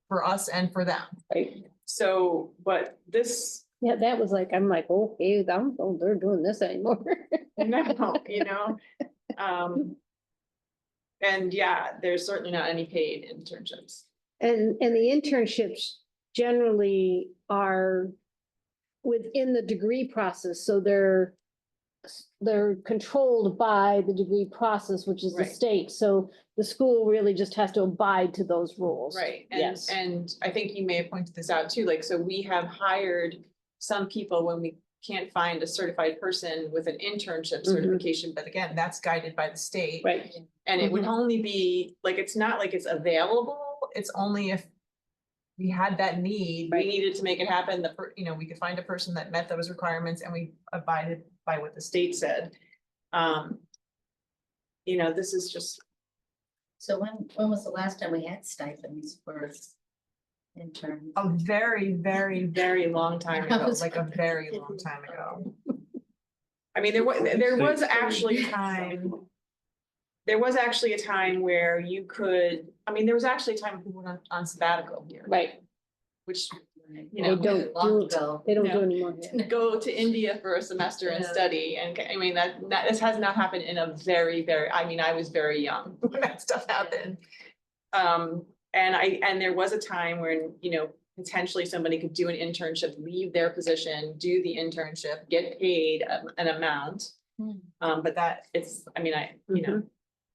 for us and for them. Right. So, but this, Yeah, that was like, I'm like, okay, they're doing this anymore. no, and yeah, there's certainly not any paid internships. And the internships generally are within the degree process, so they're controlled by the degree process, which is the Right. state, so the school really just has to abide to those rules. Right, Yes. and I think you may have pointed this out too, like, so we have hired some people when we can't find a certified person with an internship certification, but again, that's guided by the state. Right. And it would only be, like, it's not like it's available, it's only if we had that need, we Right. needed to make it happen, we could find a person that met those requirements and we abided by what the state said. This is just, So when was the last time we had stipends for interns? a very, very, very long time ago, like a very long time ago. I mean, there was actually a time. There was actually a time where you could, there was actually a time when people went on sabbatical here. Right. Which, They don't do, they don't do No. anymore. go to India for a semester and study, and that this has not happened in a very, very, I was very young when that stuff happened. And there was a time when, potentially somebody could do an internship, leave their position, do the internship, get paid an amount. But that it's,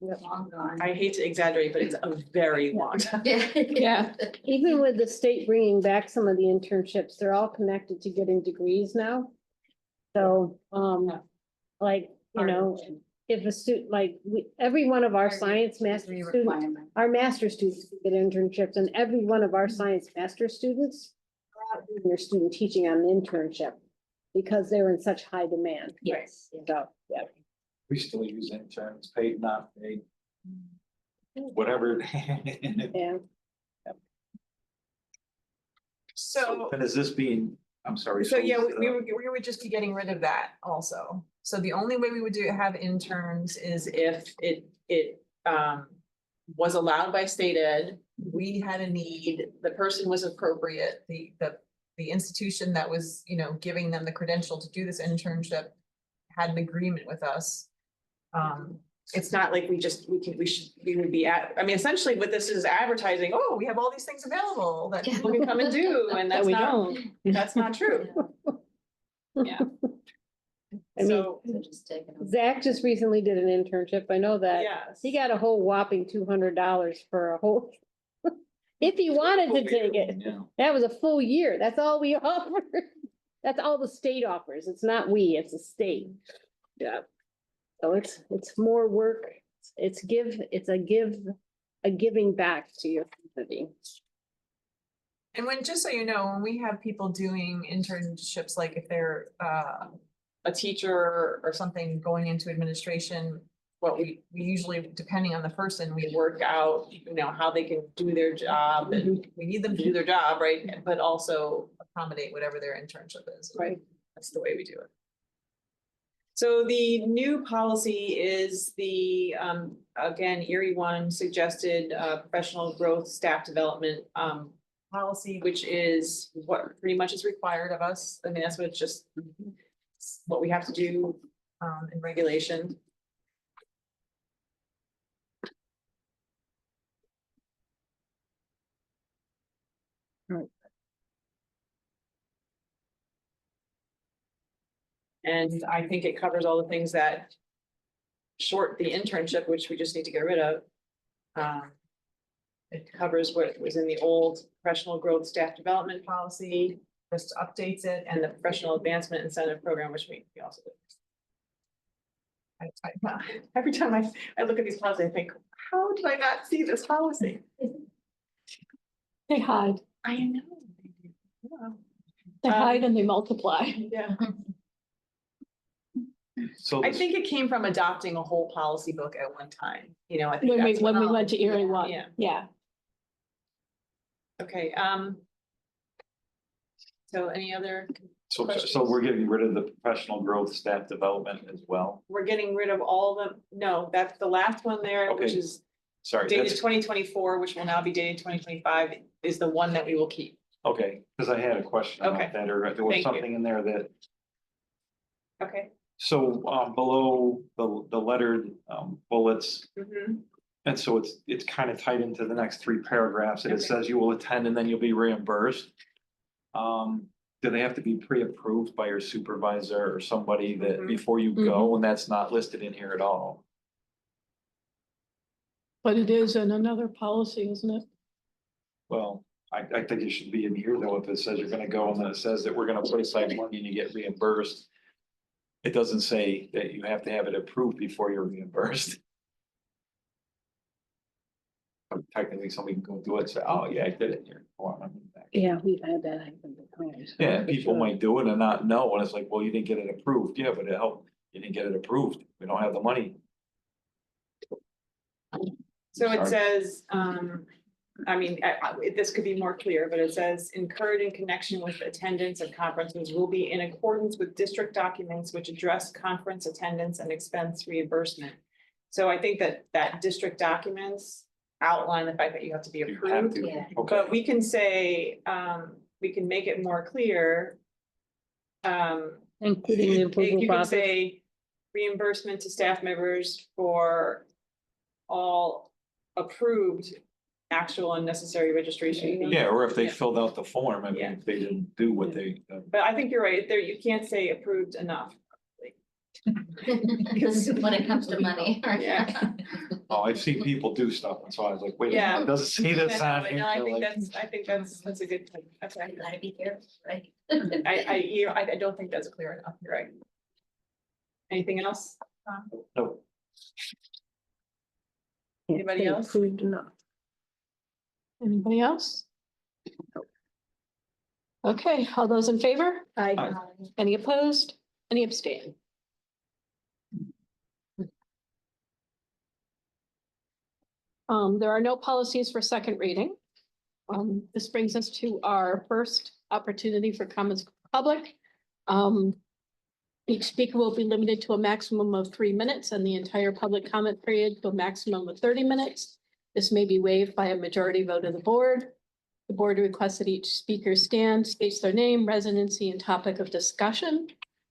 Long gone. I hate to exaggerate, but it's a very long time. Yeah, even with the state bringing back some of the internships, they're all connected to getting degrees now. So, like, if a student, like, every one of our science master students, our master students get internships, and every one of our science master students are out doing their student teaching on an internship because they're in such high demand. Yes. So, yeah. We still use interns, paid, not paid. Whatever. Yeah. So. And is this being, I'm sorry. So yeah, we would just be getting rid of that also. So the only way we would have interns is if it was allowed by state ed, we had a need, the person was appropriate, the institution that was, giving them the credential to do this internship had an agreement with us. It's not like we would be essentially what this is advertising, oh, we have all these things available that people can come and do, and that's not true. Yeah. I mean, So, Zach just recently did an internship. I know that. yes. He got a whole whopping $200 for a whole, if he wanted to take it. Yeah. That was a full year. That's all we offer. That's all the state offers. It's not we, it's the state. Yeah. So it's more work. It's a giving back to your community. And just so you know, when we have people doing internships, like if they're a teacher or something going into administration, what we usually, depending on the person, we work out, how they can do their job, and we need them to do their job, right? But also accommodate whatever their internship is. Right. That's the way we do it. So the new policy is the, again, Erie one suggested professional growth, staff development policy, which is what pretty much is required of us. That's what it's just what we have to do in regulation. Right. And I think it covers all the things that short the internship, which we just need to get rid of. It covers what was in the old professional growth staff development policy. just updates it, and the professional advancement incentive program, which we also did. Every time I look at these policies, I think, how did I not see this policy? They hide, I know. Yeah. they hide and they multiply. Yeah, So I this- think it came from adopting a whole policy book at one time, you know, I think When we, that's when we what- went to Erie one, Yeah. yeah. Okay, so any other, so we're getting rid of the professional growth staff development as well. we're getting rid of all the, no, that's the last one there, which Okay. is Sorry, dated that's, 2024, which will now be dated 2025, is the one that we will keep. okay, because I had a question Okay. about that, or there was Thank you. something in there that, Okay. so, below the lettered, bullets. Mhm. And so it's kind of tied into the next three paragraphs, and it Okay. says you will attend and then you'll be reimbursed. Do they have to be pre-approved by your supervisor or somebody that, Mhm. before you go, and that's not listed in here at all? But it is in another policy, isn't it? Well, I think it should be in here though, if it says you're gonna go and then it says that we're gonna put aside money and you get reimbursed. It doesn't say that you have to have it approved before you're reimbursed. Technically, somebody can go do it and say, oh, yeah, I did it here. Oh, I'm back. Yeah, we've had that happen before. so Yeah, for people sure. might do it and not know, and it's like, well, you didn't get it approved. Yeah, but it helped. You didn't get it approved. We don't have the money. So it Sorry. says, I mean, this could be more clear, but it says incurred in connection with attendance of conferences will be in accordance with district documents which address conference attendance and expense reimbursement. So I think that district documents outline the fact that you have to be You have approved. to. Yeah. Okay, But we can say, we can make it more clear. Including the approval You can process. say reimbursement to staff members for all approved actual and necessary registration fees. yeah, or if they Yeah. filled out the form, I mean, Yeah. if they didn't do what they, But I think you're right, there, you can't say approved enough. When it comes to money. Yeah. oh, I've seen people do stuff, and so I was like, wait, a Yeah. minute, it doesn't say this on here. No, I So think like- that's a good thing, okay. Gotta be careful, right? I don't think that's clear enough, you're right. Anything else? No, Anybody else? Approved enough. Anybody else? Okay, all those in favor? Aye. Any opposed? Any abstain? There are no policies for second reading. This brings us to our first opportunity for comments from the public. Each speaker will be limited to a maximum of 3 minutes and the entire public comment period to a maximum of 30 minutes. This may be waived by a majority vote of the board. The board requests that each speaker stand, states their name, residency, and topic of discussion.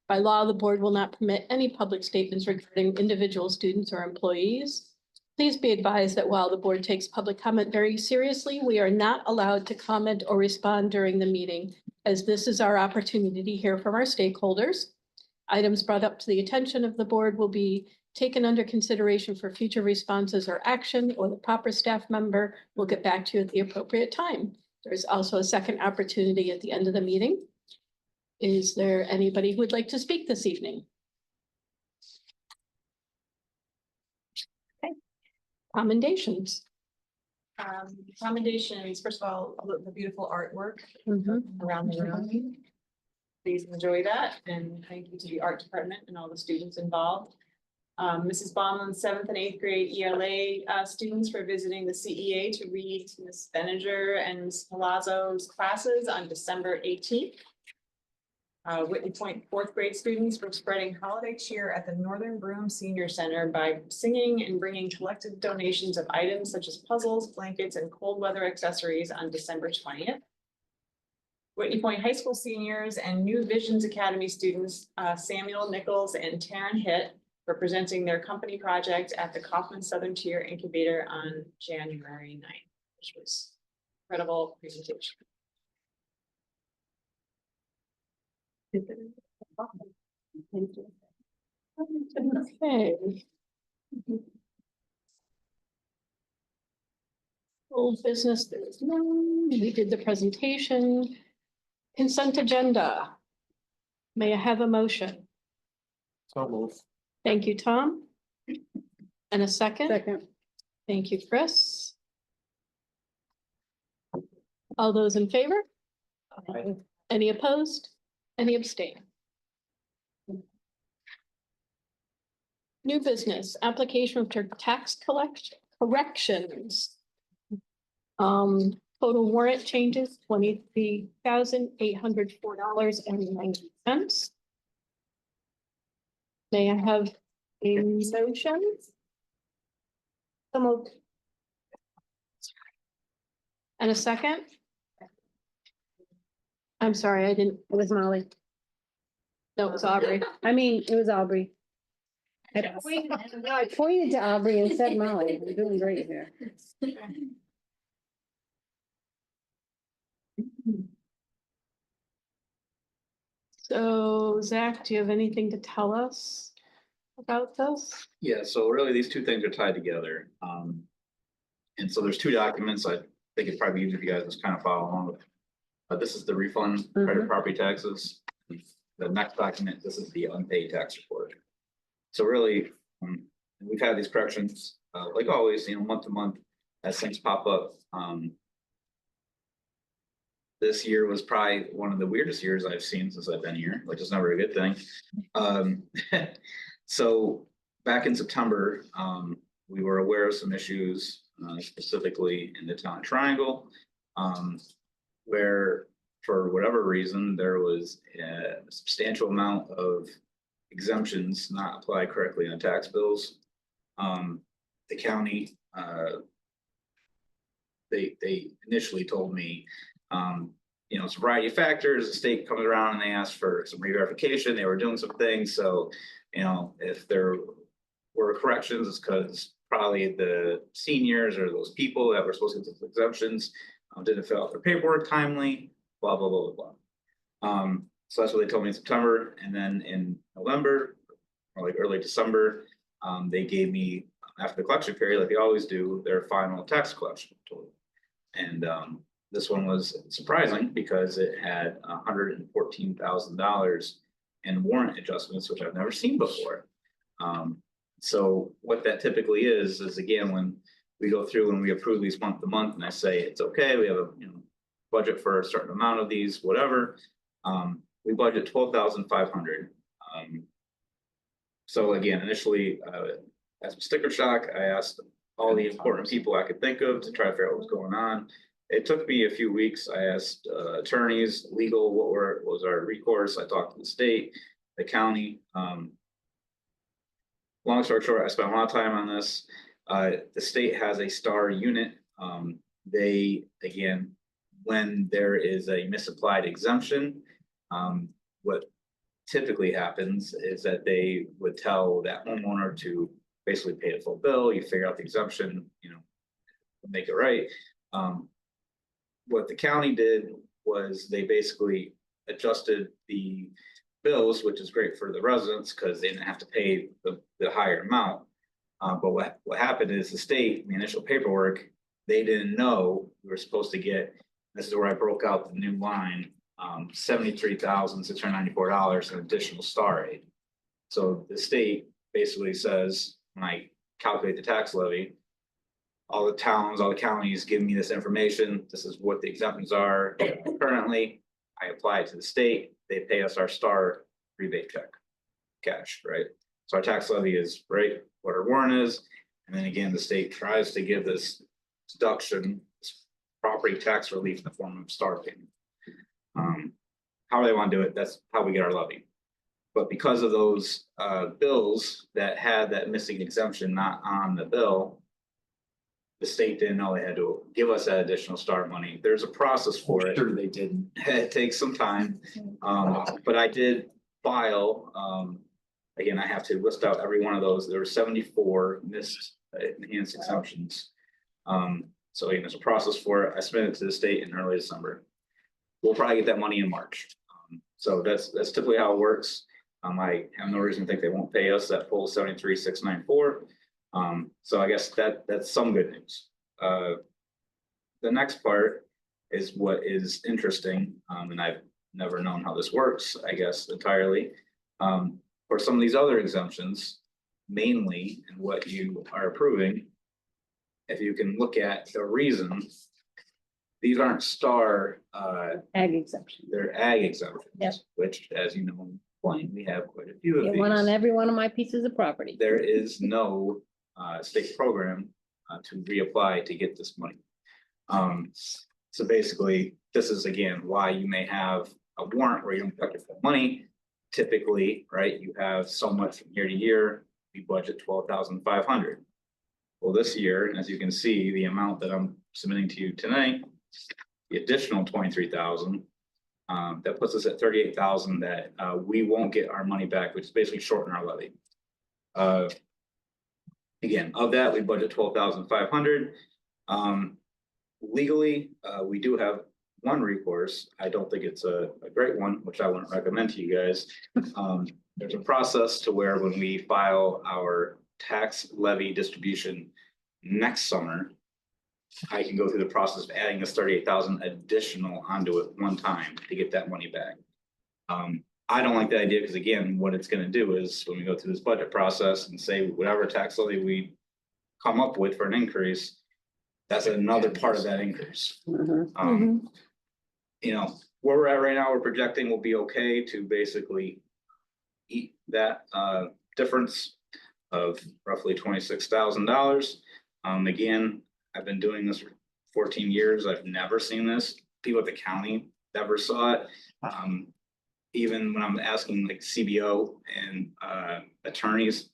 By law, the board will not permit any public statements regarding individual students or employees. Please be advised that while the board takes public comment very seriously, we are not allowed to comment or respond during the meeting, as this is our opportunity to hear from our stakeholders. Items brought up to the attention of the board will be taken under consideration for future responses or action, or the proper staff member will get back to you at the appropriate time. There is also a second opportunity at the end of the meeting. Is there anybody who would like to speak this evening? Okay. Commendations. Commendations, first of all, the beautiful artwork Mhm. around the room. Please enjoy that, and thank you to the art department and all the students involved. Mrs. Baumland's 7th and 8th grade ELA students for visiting the CEA to read Ms. Benninger and Ms. Palazzo's classes on December 18th. Whitney Point 4th grade students for spreading holiday cheer at the Northern Broome Senior Center by singing and bringing collective donations of items such as puzzles, blankets, and cold weather accessories on December 20th. Whitney Point High School seniors and New Visions Academy students, Samuel Nichols and Taryn Hitt, for presenting their company project at the Kaufman Southern Tier Incubator on January 9th, which was incredible presentation. Okay. Old business, there is none. We did the presentation. Consent agenda. May I have a motion? So move. Thank you, Tom. And a second? Second. Thank you, Chris. All those in favor? Any opposed? Any abstain? New business, application for tax corrections. Total warrant changes, $23,804.90. May I have a motion? So moved. And a second? I'm sorry, I didn't, It was Molly. no, it was Aubrey. I mean, it was Aubrey. I pointed to Aubrey and said Molly. We're doing great here. So Zach, do you have anything to tell us about this? Yeah, so really these two things are tied together. And so there's two documents. I think it'd probably be easier if you guys just kind of follow along with. This is the refund credit property taxes. The next document, this is the unpaid tax report. So really, we've had these corrections, like always, month to month as things pop up. This year was probably one of the weirdest years I've seen since I've been here, which is never a good thing. So back in September, we were aware of some issues, specifically in the town triangle, where for whatever reason, there was a substantial amount of exemptions not applied correctly on tax bills. The county, they initially told me, it's a variety of factors. The state comes around and they asked for some re-verification. They were doing some things. So, if there were corrections, it's because probably the seniors or those people that were supposed to get the exemptions didn't fill out their paperwork timely, blah, blah, blah, blah, blah. So that's what they told me in September. And then in November, or like early December, they gave me, after the collection period, like they always do, their final tax collection total. And this one was surprising because it had $114,000 in warrant adjustments, which I've never seen before. So what that typically is again, when we go through and we approve these month to month and I say, it's okay, we have a budget for a certain amount of these, whatever. We budget 12,500. So again, initially, as a sticker shock, I asked all the important people I could think of to try to figure out what was going on. It took me a few weeks. I asked attorneys, legal, what was our recourse. I talked to the state, the county. Long story short, I spent a lot of time on this. The state has a star unit. They, again, when there is a misapplied exemption, what typically happens is that they would tell that homeowner to basically pay a full bill. You figure out the exemption, make it right. What the county did was they basically adjusted the bills, which is great for the residents because they didn't have to pay the higher amount. But what happened is the state, in the initial paperwork, they didn't know we were supposed to get, this is where I broke out the new line, $73,694 in additional star aid. So the state basically says, when I calculate the tax levy, all the towns, all the counties give me this information. This is what the exemptions are currently. I apply it to the state. They pay us our star rebate check, cash, right? So our tax levy is right what our warrant is. And then again, the state tries to give this deduction, this property tax relief in the form of star payment. However they want to do it, that's how we get our levy. But because of those bills that had that missing exemption not on the bill, the state didn't know they had to give us that additional star money. There's a process for it. Sure they didn't. It takes some time. But I did file, again, I have to list out every one of those. There were 74 missed enhanced exemptions. So again, there's a process for it. I submitted it to the state in early December. We'll probably get that money in March. So that's typically how it works. I have no reason to think they won't pay us that full 73,694. So I guess that's some good news. The next part is what is interesting, and I've never known how this works, I guess, entirely. For some of these other exemptions, mainly in what you are approving. If you can look at the reasons. These aren't Ag exemption. they're ag exemptions. Yep. Which, as you know, Blaine, we have quite a few of Get one on these. every one of my pieces of property. There is no state program to reapply to get this money. So basically, this is again why you may have a warrant where you don't collect your full money. Typically, right, you have so much from year to year, we budget 12,500. Well, this year, as you can see, the amount that I'm submitting to you tonight, the additional 23,000. That puts us at 38,000 that we won't get our money back, which is basically shorten our levy. Again, of that, we budget 12,500. Legally, we do have one recourse. I don't think it's a great one, which I wouldn't recommend to you guys. There's a process to where when we file our tax levy distribution next summer, I can go through the process of adding this 38,000 additional onto it one time to get that money back. I don't like the idea because again, what it's gonna do is when we go through this budget process and say whatever tax levy we come up with for an increase, that's another part of that increase. You know, where we're at right now, we're projecting we'll be okay to basically eat that difference of roughly $26,000. Again, I've been doing this for 14 years. I've never seen this. People at the county never saw it. Even when I'm asking like CBO and attorneys,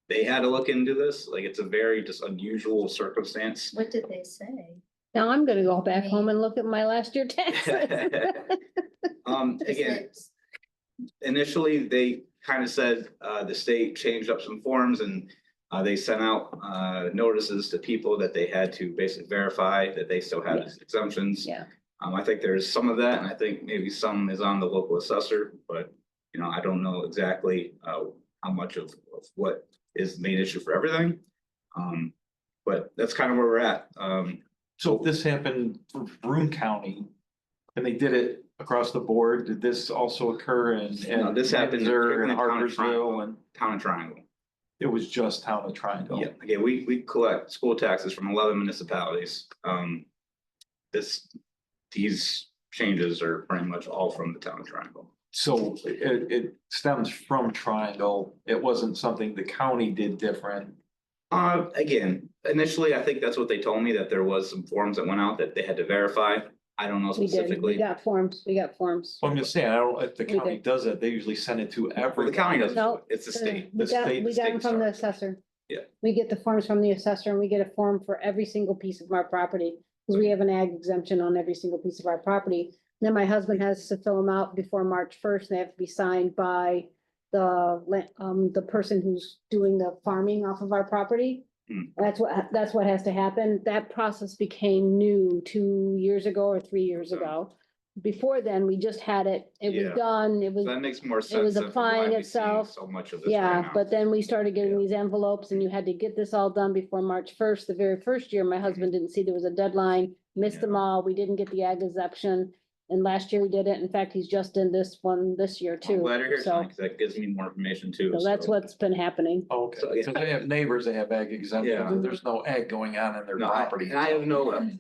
they had to look into this. Like it's a very just unusual circumstance. What did they say? Now I'm gonna go back home and look at my last year taxes. Again, initially, they kind of said the state changed up some forms and they sent out notices to people that they had to basically verify that they still had these exemptions. Yeah. I think there's some of that, and I think maybe some is on the local assessor, but you know, I don't know exactly how much of what is the main issue for everything. But that's kind of where we're at. So if this happened for Broome County and they did it across the board, did this also occur in? No, this happened in Windsor and Town of Triangle. Harpersville and Town of Triangle. it was just Town of Triangle? Yeah, again, we collect school taxes from 11 municipalities. These changes are pretty much all from the Town of Triangle. So it stems from Triangle. It wasn't something the county did different. Again, initially, I think that's what they told me, that there was some forms that went out that they had to verify. I don't know We did, specifically. we got forms. I'm just saying, I don't, if the We county did. does it, they usually send it to Well, every. the county doesn't, No, it's the state. We got them state from the starts. assessor. Yeah. We get the forms from the assessor and we get a form for every single piece of our property. Because we have an ag exemption on every single piece of our property. Then my husband has to fill them out before March 1st. They have to be signed by the person who's doing the farming off of our property. That's what has to happen. That process became new 2 years ago or 3 years ago. Before then, we just had it, it Yeah. was done, it was, That makes more it sense. was than why applying we see itself. So much of this right Yeah, now. but then we started getting Yeah. these envelopes and you had to get this all done before March 1st. The very first year, my husband didn't see there was a deadline, missed them all. We didn't get the ag exemption. And last year we did it. In fact, he's just in this one this year I'm too. glad you're here So, tonight, because that gives me more information too. so that's what's been happening. Okay, So, yeah. so they have neighbors, they have ag exemptions, Yeah. and there's no ag going on in their No, property. and I have no, again.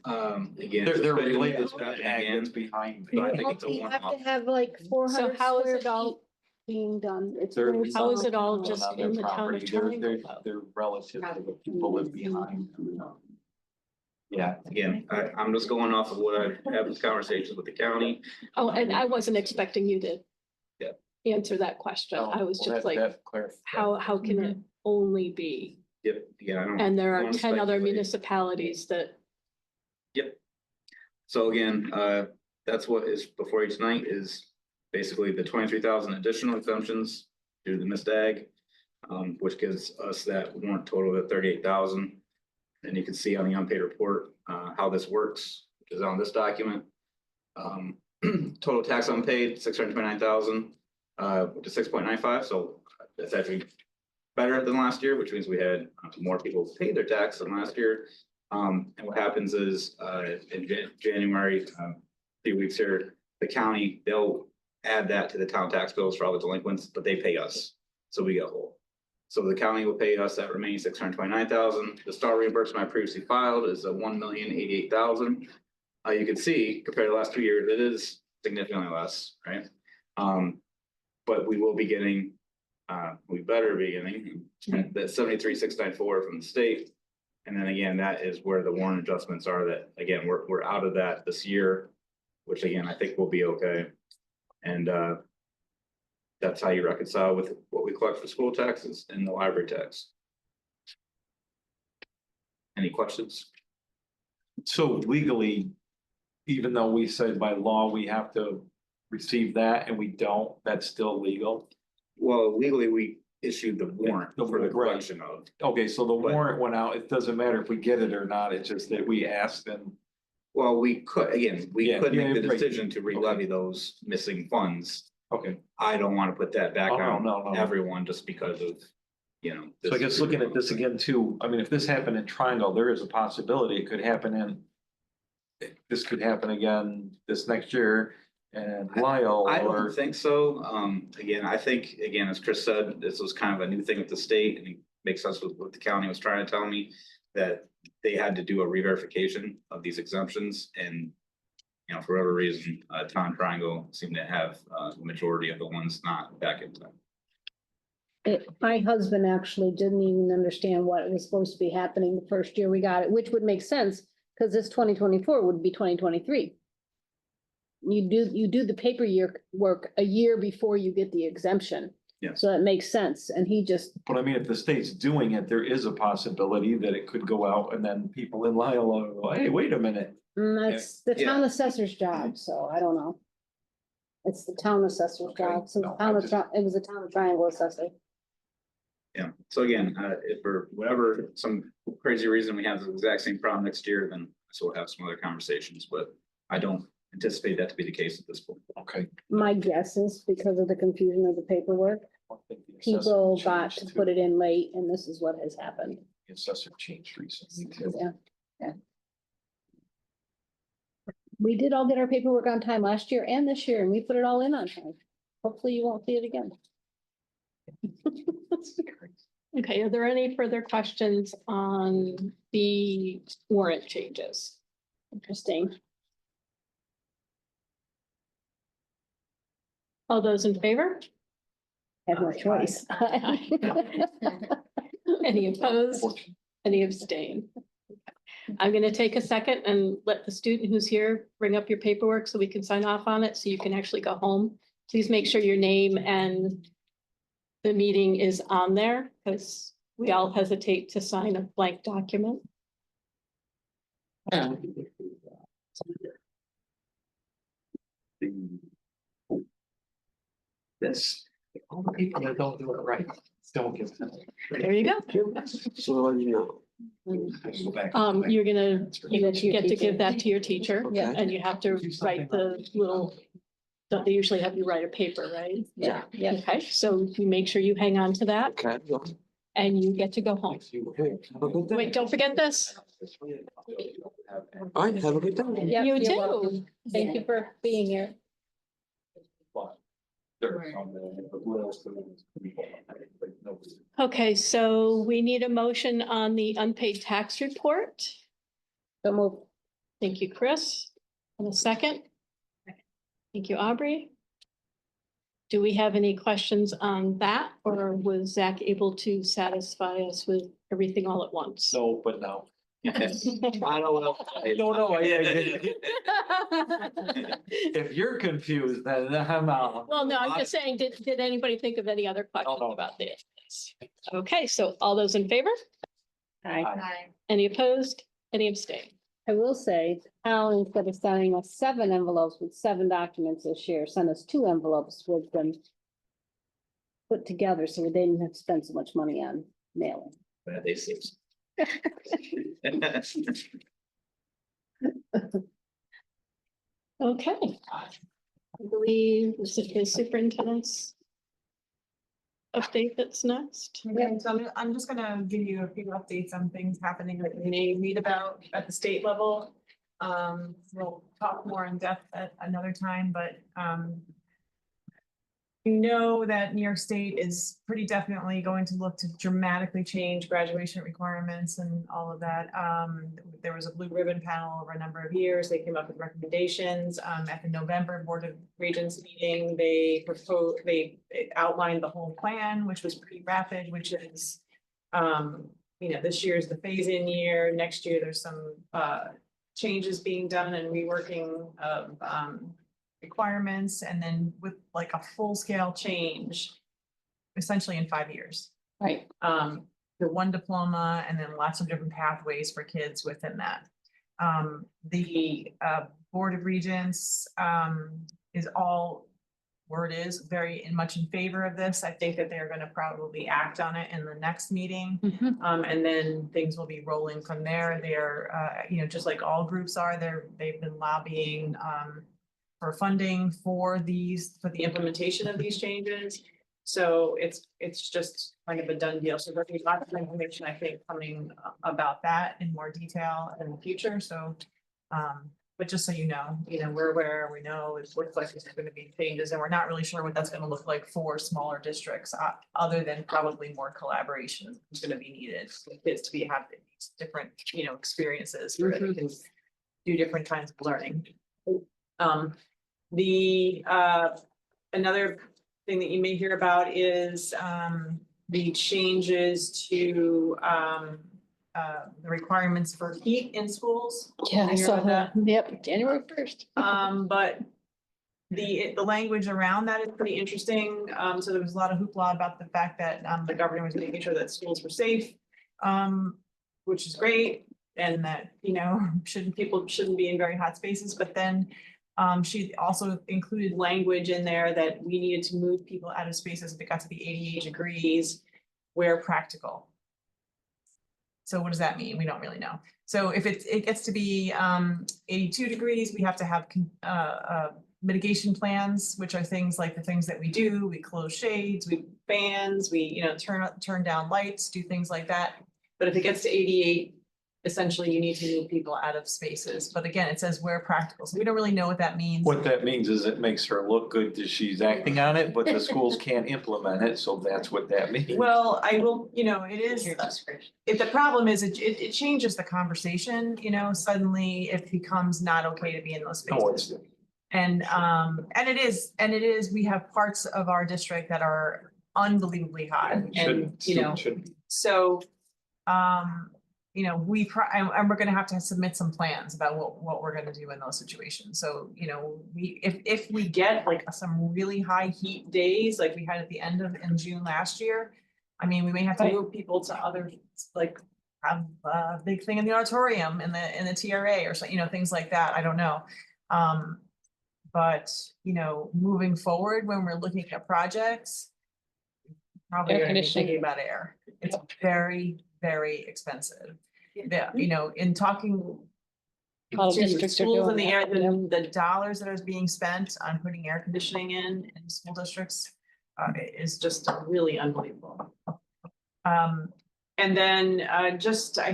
They're especially related this to the happening ag again, that's behind. So I think it's a You have to one-off. have like 400 how is square it all- feet being done. It's They're- very How is it all small. just on their in the town of property. Triangle? They're relative to the people live behind. Yeah. Again, I'm just going off of what I've had with conversations with the county. Oh, and I wasn't expecting you to Yeah. answer that question. I was just like, Clarifies. how can it only be? Yep, yeah, I don't. And there are wanna 10 other speculate. municipalities that, Yep. So again, that's what is before you tonight is basically the 23,000 additional exemptions due to the missed ag. Which gives us that warrant total of 38,000. And you can see on the unpaid report, how this works, which is on this document. Total tax unpaid, 629,000, which is 6.95, so that's actually better than last year, which means we had more people pay their tax than last year. And what happens is, in January, a few weeks here, the county, they'll add that to the town tax bills for all the delinquents, but they pay us, so we get whole. So the county will pay us that remaining $629,000. The star reimbursement I previously filed is a $1,088,000. You can see compared to the last 2 years, it is significantly less, right? But we will be getting, we better be getting that 73,694 from the state. And then again, that is where the warrant adjustments are that, again, we're out of that this year, which again, I think will be okay. And that's how you reconcile with what we collect for school taxes and the library tax. Any questions? So legally, even though we said by law, we have to receive that and we don't, that's still legal? Well, legally, we issued the warrant The for the right. collection of. Okay, so the warrant went out. It doesn't matter if we get it or not. It's just that we asked them. Well, we could, again, we Yeah, could make the right. decision to re-levy those missing funds. Okay, I don't want to put that back Oh, no, on no, no. everyone just because of, you know. so I this- guess looking at this again too, I mean, if this happened in Triangle, there is a possibility it could happen in. This could happen again this next year and Lyle I or. don't think so. Again, I think, again, as Chris said, this was kind of a new thing with the state and it makes sense with what the county was trying to tell me. That they had to do a re-verification of these exemptions and, you know, for whatever reason, Town Triangle seemed to have the majority of the ones not back in time. My husband actually didn't even understand what was supposed to be happening the first year we got it, which would make sense, because this 2024 would be 2023. You do the paper year work a year before you get the exemption. Yeah. So that makes sense, and he just, But I mean, if the state's doing it, there is a possibility that it could go out and then people in Lyle will go, hey, wait a minute. that's the Yeah. town assessor's job, so I don't know. It's the town assessor's Okay, job, so no, the town I of, just- it was a town of Triangle assessor. Yeah, so again, if for whatever, some crazy reason we have the exact same problem next year, then so we'll have some other conversations, but I don't anticipate that to be the case at this point. Okay. My guess is because of the confusion of the paperwork, I think the assessor people got changed to too. put it in late, and this is what has happened. The assessor changed recently too. Yeah. We did all get our paperwork on time last year and this year, and we put it all in on time. Hopefully you won't see it again. Okay, are there any further questions on the warrant changes? Interesting. All those in favor? Have no choice. Any opposed? Any abstain? I'm gonna take a second and let the student who's here bring up your paperwork so we can sign off on it, so you can actually go home. Please make sure your name and the meeting is on there, because we all hesitate to sign a blank document. This, all the people that don't do it right, don't give them. There you go. So, you know. You're gonna, you get to give that to your teacher. Yeah. And you have to write the little, don't they usually have you write a paper, right? Yeah, yeah. Okay, so you make sure you hang on to that Okay. and you get to go home. Wait, don't forget this. I have a good time. Yep, You you're too. welcome. Thank you for being here. Okay, so we need a motion on the unpaid tax report. So move. Thank you, Chris. And a second. Thank you, Aubrey. Do we have any questions on that, or was Zach able to satisfy us with everything all at once? No, but no. I don't know. No, if you're confused, then I'm out. Well, no, I'm just saying, did anybody think of any other questions no. about this? Okay, so all those in favor? Hi. Any opposed? Any abstain? I will say, Al, instead of sending us 7 envelopes with 7 documents this year, sent us 2 envelopes with them put together, so they didn't have to spend so much money on mailing. Bad day six. Okay. I believe this is the superintendent's update that's next. Okay, so I'm just gonna give you a few updates on things happening that you may read about at the state level. We'll talk more in depth at another time, but know that New York State is pretty definitely going to look to dramatically change graduation requirements and all of that. There was a blue ribbon panel over a number of years. They came up with recommendations. At the November Board of Regents meeting, they outlined the whole plan, which was pretty rapid, which is, this year is the phase-in year. Next year, there's some changes being done and reworking of requirements, and then with like a full-scale change essentially in 5 years. Right. The one diploma and then lots of different pathways for kids within that. The Board of Regents is all word is very much in favor of this. I think that they're going to probably act on it in the next meeting. And then things will be rolling from there. They're, just like all groups are, they've been lobbying for funding for the implementation of these changes. So it's just kind of a done deal. So there'll be lots of information, I think, coming about that in more detail in the future. So, but just so we're aware, we know it looks like there's going to be changes, and we're not really sure what that's going to look like for smaller districts, other than probably more collaboration is going to be needed for kids to have these different, experiences where they can do different kinds of learning. Another thing that you may hear about is the changes to the requirements for heat in schools. Yeah, You I hear saw about that. Yep, January 1st. But the language around that is pretty interesting. So there was a lot of hoopla about the fact that the governor was making sure that schools were safe, which is great, and that people shouldn't be in very hot spaces. But then she also included language in there that we needed to move people out of spaces if it got to be 88 degrees where practical. So what does that mean? We don't really know. So if it gets to be 82 degrees, we have to have mitigation plans, which are things like the things that we do. We close shades, we fans, we turn down lights, do things like that. But if it gets to 88, essentially you need to move people out of spaces. But again, it says where practical. So we don't really know what that means. What that means is it makes her look good that she's acting on it, but the schools can't implement it, so that's what that means. Well, I will, it is, if the problem is it changes the conversation, suddenly it becomes not okay to be in those No, spaces. And it is, we have parts of our district that are unbelievably hot and, so, and we're gonna have to submit some plans about what we're gonna do in those situations. So, if we get like some really high heat days, like we had at the end of in June last year, I mean, we may have to move people to other, like have a big thing in the auditorium in the TRA or something, things like that. I don't know. But, moving forward, when we're looking at projects, probably Air gonna be conditioning. thinking about air. It's very, very expensive. Yeah, in talking All to districts are schools in doing the area, that. the dollars that are being spent on putting air conditioning in school districts is just really unbelievable. And then I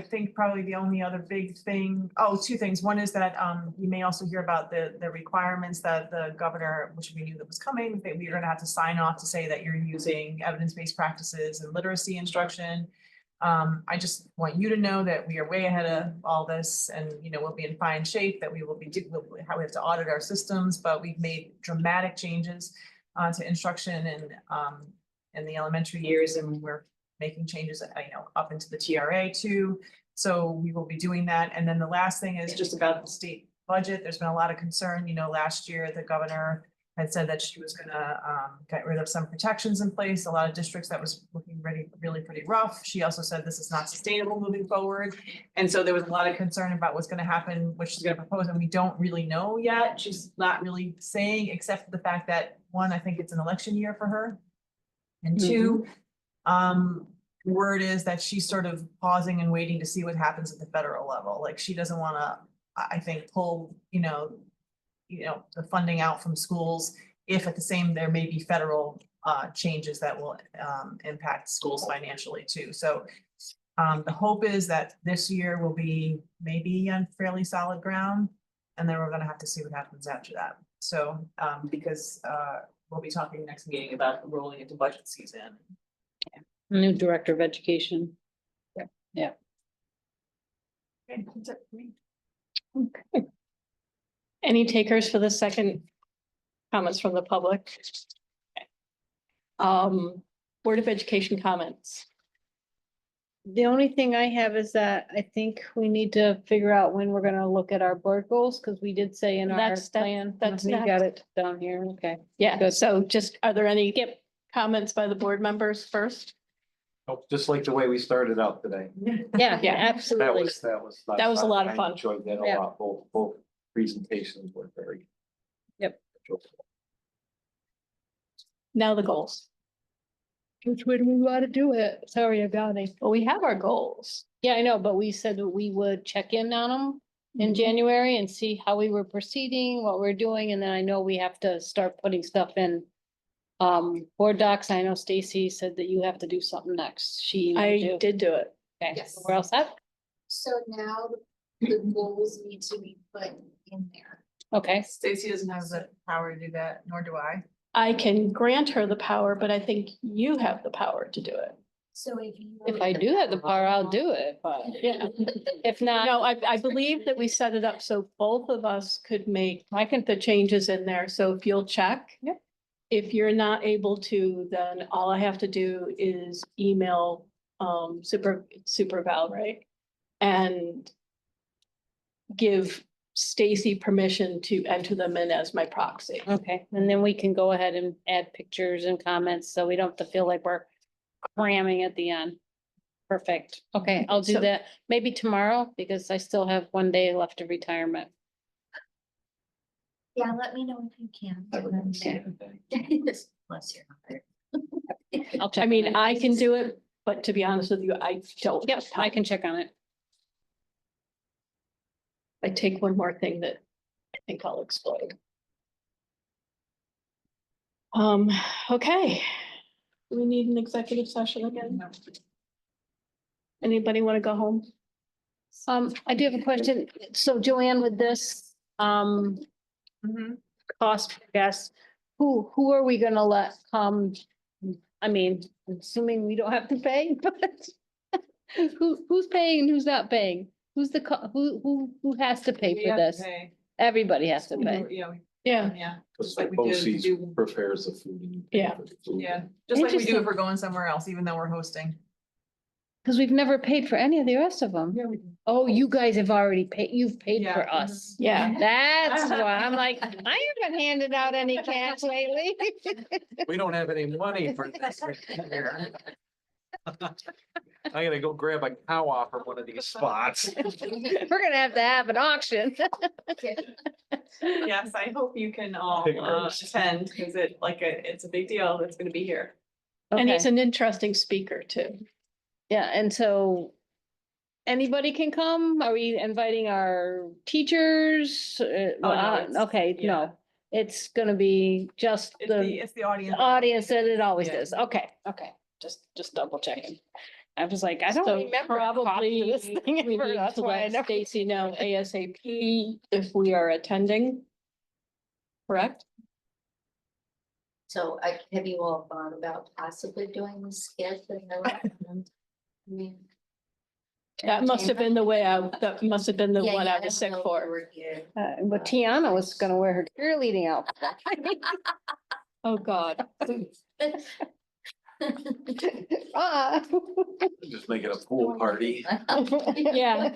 think probably the only other big thing, two things. One is that you may also hear about the requirements that the governor, which we knew that was coming, that we are gonna have to sign off to say that you're using evidence-based practices and literacy instruction. I just want you to know that we are way ahead of all this, and we'll be in fine shape, that we have to audit our systems, but we've made dramatic changes to instruction in the elementary years, and we're making changes, up into the TRA too. So we will be doing that. And then the last thing is just about the state budget. There's been a lot of concern, last year the governor had said that she was gonna get rid of some protections in place. A lot of districts that was looking really pretty rough. She also said this is not sustainable moving forward. And so there was a lot of concern about what's gonna happen, what she's gonna propose, and we don't really know yet. She's not really saying, except for the fact that, one, I think it's an election year for her. And two, word is that she's sort of pausing and waiting to see what happens at the federal level. Like she doesn't wanna, I think, pull, the funding out from schools if at the same, there may be federal changes that will impact schools financially too. So the hope is that this year will be maybe on fairly solid ground, and then we're gonna have to see what happens after that. So because we'll be talking next meeting about rolling into budget season. New director of education. Okay, that's it for me. Okay. Any takers for the second comments from the public? Okay. Board of Education comments. The only thing I have is that I think we need to figure out when we're gonna look at our board goals, because we did say in our That's- that- plan. that's You got next. it down here, okay. Yeah, Good. so just, are there any comments by the board members first? Oh, just like the way we started out today. Yeah, Yeah. absolutely. That was. That was a lot of I fun. enjoyed that a Yeah. lot. Both presentations were very. Yep. Now the goals. Which way do we want to do it? Sorry about it. Well, we have our goals. Yeah, I know, but we said that we would check in on them in January and see how we were proceeding, what we're doing, and then I know we have to start putting stuff in. Board docs, I know Stacy said that you have to do something next. She. emailed I you. did do it. Okay, Yes. where else at? So now the goals need to be put in there. Okay, Stacy doesn't have the power to do that, nor do I. I can grant her the power, but I think you have the power to do it. So if you. if I do have the power, I'll do it, but Yeah. if not, No, I believe that we set it up so both of us could make, I think, the changes in there. So if you'll check. Yep. If you're not able to, then all I have to do is email Super Val, right? And give Stacy permission to enter them in as my proxy. okay, and then we can go ahead and add pictures and comments, so we don't have to feel like we're cramming at the end. Perfect. Okay, I'll do So- that maybe tomorrow, because I still have one day left of retirement. Yeah, let me know if you can. Bless your heart. I'll check. I on mean, it. I can do it, but to be honest with you, I don't. Yep, have I time. can check on it. I take one more thing that I think I'll explode. Okay. Do we need an executive session again? Anybody want to go home? I do have a question. So Joanne, with this, cost per guest, who are we gonna let come? I mean, assuming we don't have to pay, but who's paying and who's not paying? Who's the, who has to pay We for have to this? pay. Everybody has to pay. Yeah, Yeah. yeah, Because like like we did to BOCES do- prepares the food. and you pay Yeah. for the food. yeah, just like we do Interesting. if we're going somewhere else, even though we're hosting. Cause we've never paid for any of the rest of them. Yeah, we do. Oh, you guys have already paid, you've paid Yeah. for us. Yeah. That's why I'm like, I haven't handed out any cash lately. We don't have any money for this. I gotta go grab a cow off from one of these spots. We're gonna have to have an auction. Yes, I hope you can all Fingers. attend, because it's a big deal that's gonna be here. And Okay. he's an interesting speaker too. Yeah, and so anybody can come? Are we inviting our teachers? no, it's- Okay, yeah. no, it's gonna be just the It's the audience. audience that it always Yeah. is. Okay, just double checking. I was like, I don't So remember cost probably of this thing we ever, need that's to why I let never. Stacy know ASAP if we are attending. Correct? So have you all thought about possibly doing the skit and I mean. That must have been the way that must have been the Yeah, one yeah, I was sick know you for. were here. But Tiana was gonna wear her cheerleading outfit. Oh, God. Just make it a pool party, Yeah.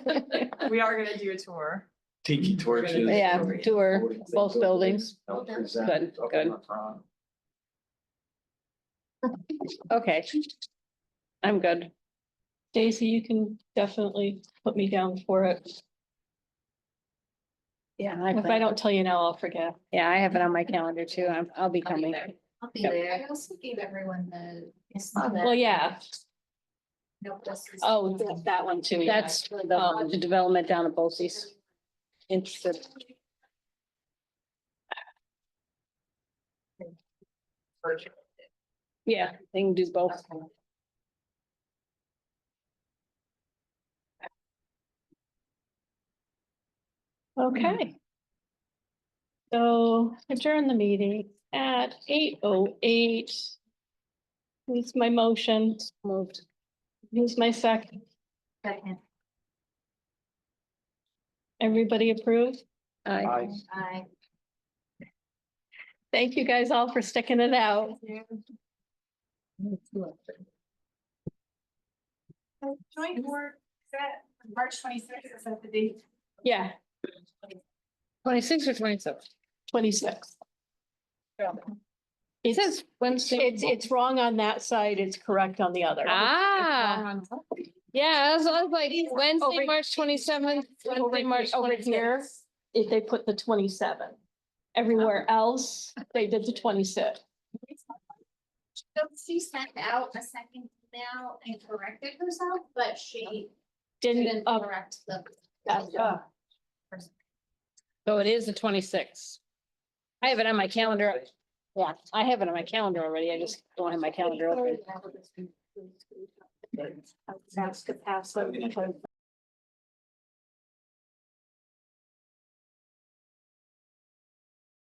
We are gonna do a tour. tiki torches. Yeah, tour both buildings. They'll present Good, up good. in the front. Okay. I'm good. Stacy, you can definitely put me down for it. Yeah. If I don't tell you now, I'll forget. Yeah, I have it on my calendar too. I'll be I'll be coming. there. I'll be Yep. there. I also gave everyone the. I saw that. Well, yeah. Nope, this is. Oh, that one too. yeah. That's for the development down at BOCES. Interested. Yeah, they can do both. Okay. So adjourn the meeting at 8:08. Who's my motion? Moved. Who's my second? Second. Everybody approve? Aye. Aye. Thank you guys all for sticking it out. Joint board, is that March 26th, is that the date? Yeah. 26 or 27? 26. It says Wednesday. It's wrong on that side, it's correct on the other. Ah, yeah, I was like Wednesday, Over- March 27th, Over Wednesday, March over here, 26th. if they put the 27. Everywhere else, they did the 26. So she sent out a second email and corrected herself, but she Didn't, didn't correct the. So it is the 26th. I have it on my calendar. Yeah, I have it on my calendar already. I just don't have my calendar open. Ask to pass them because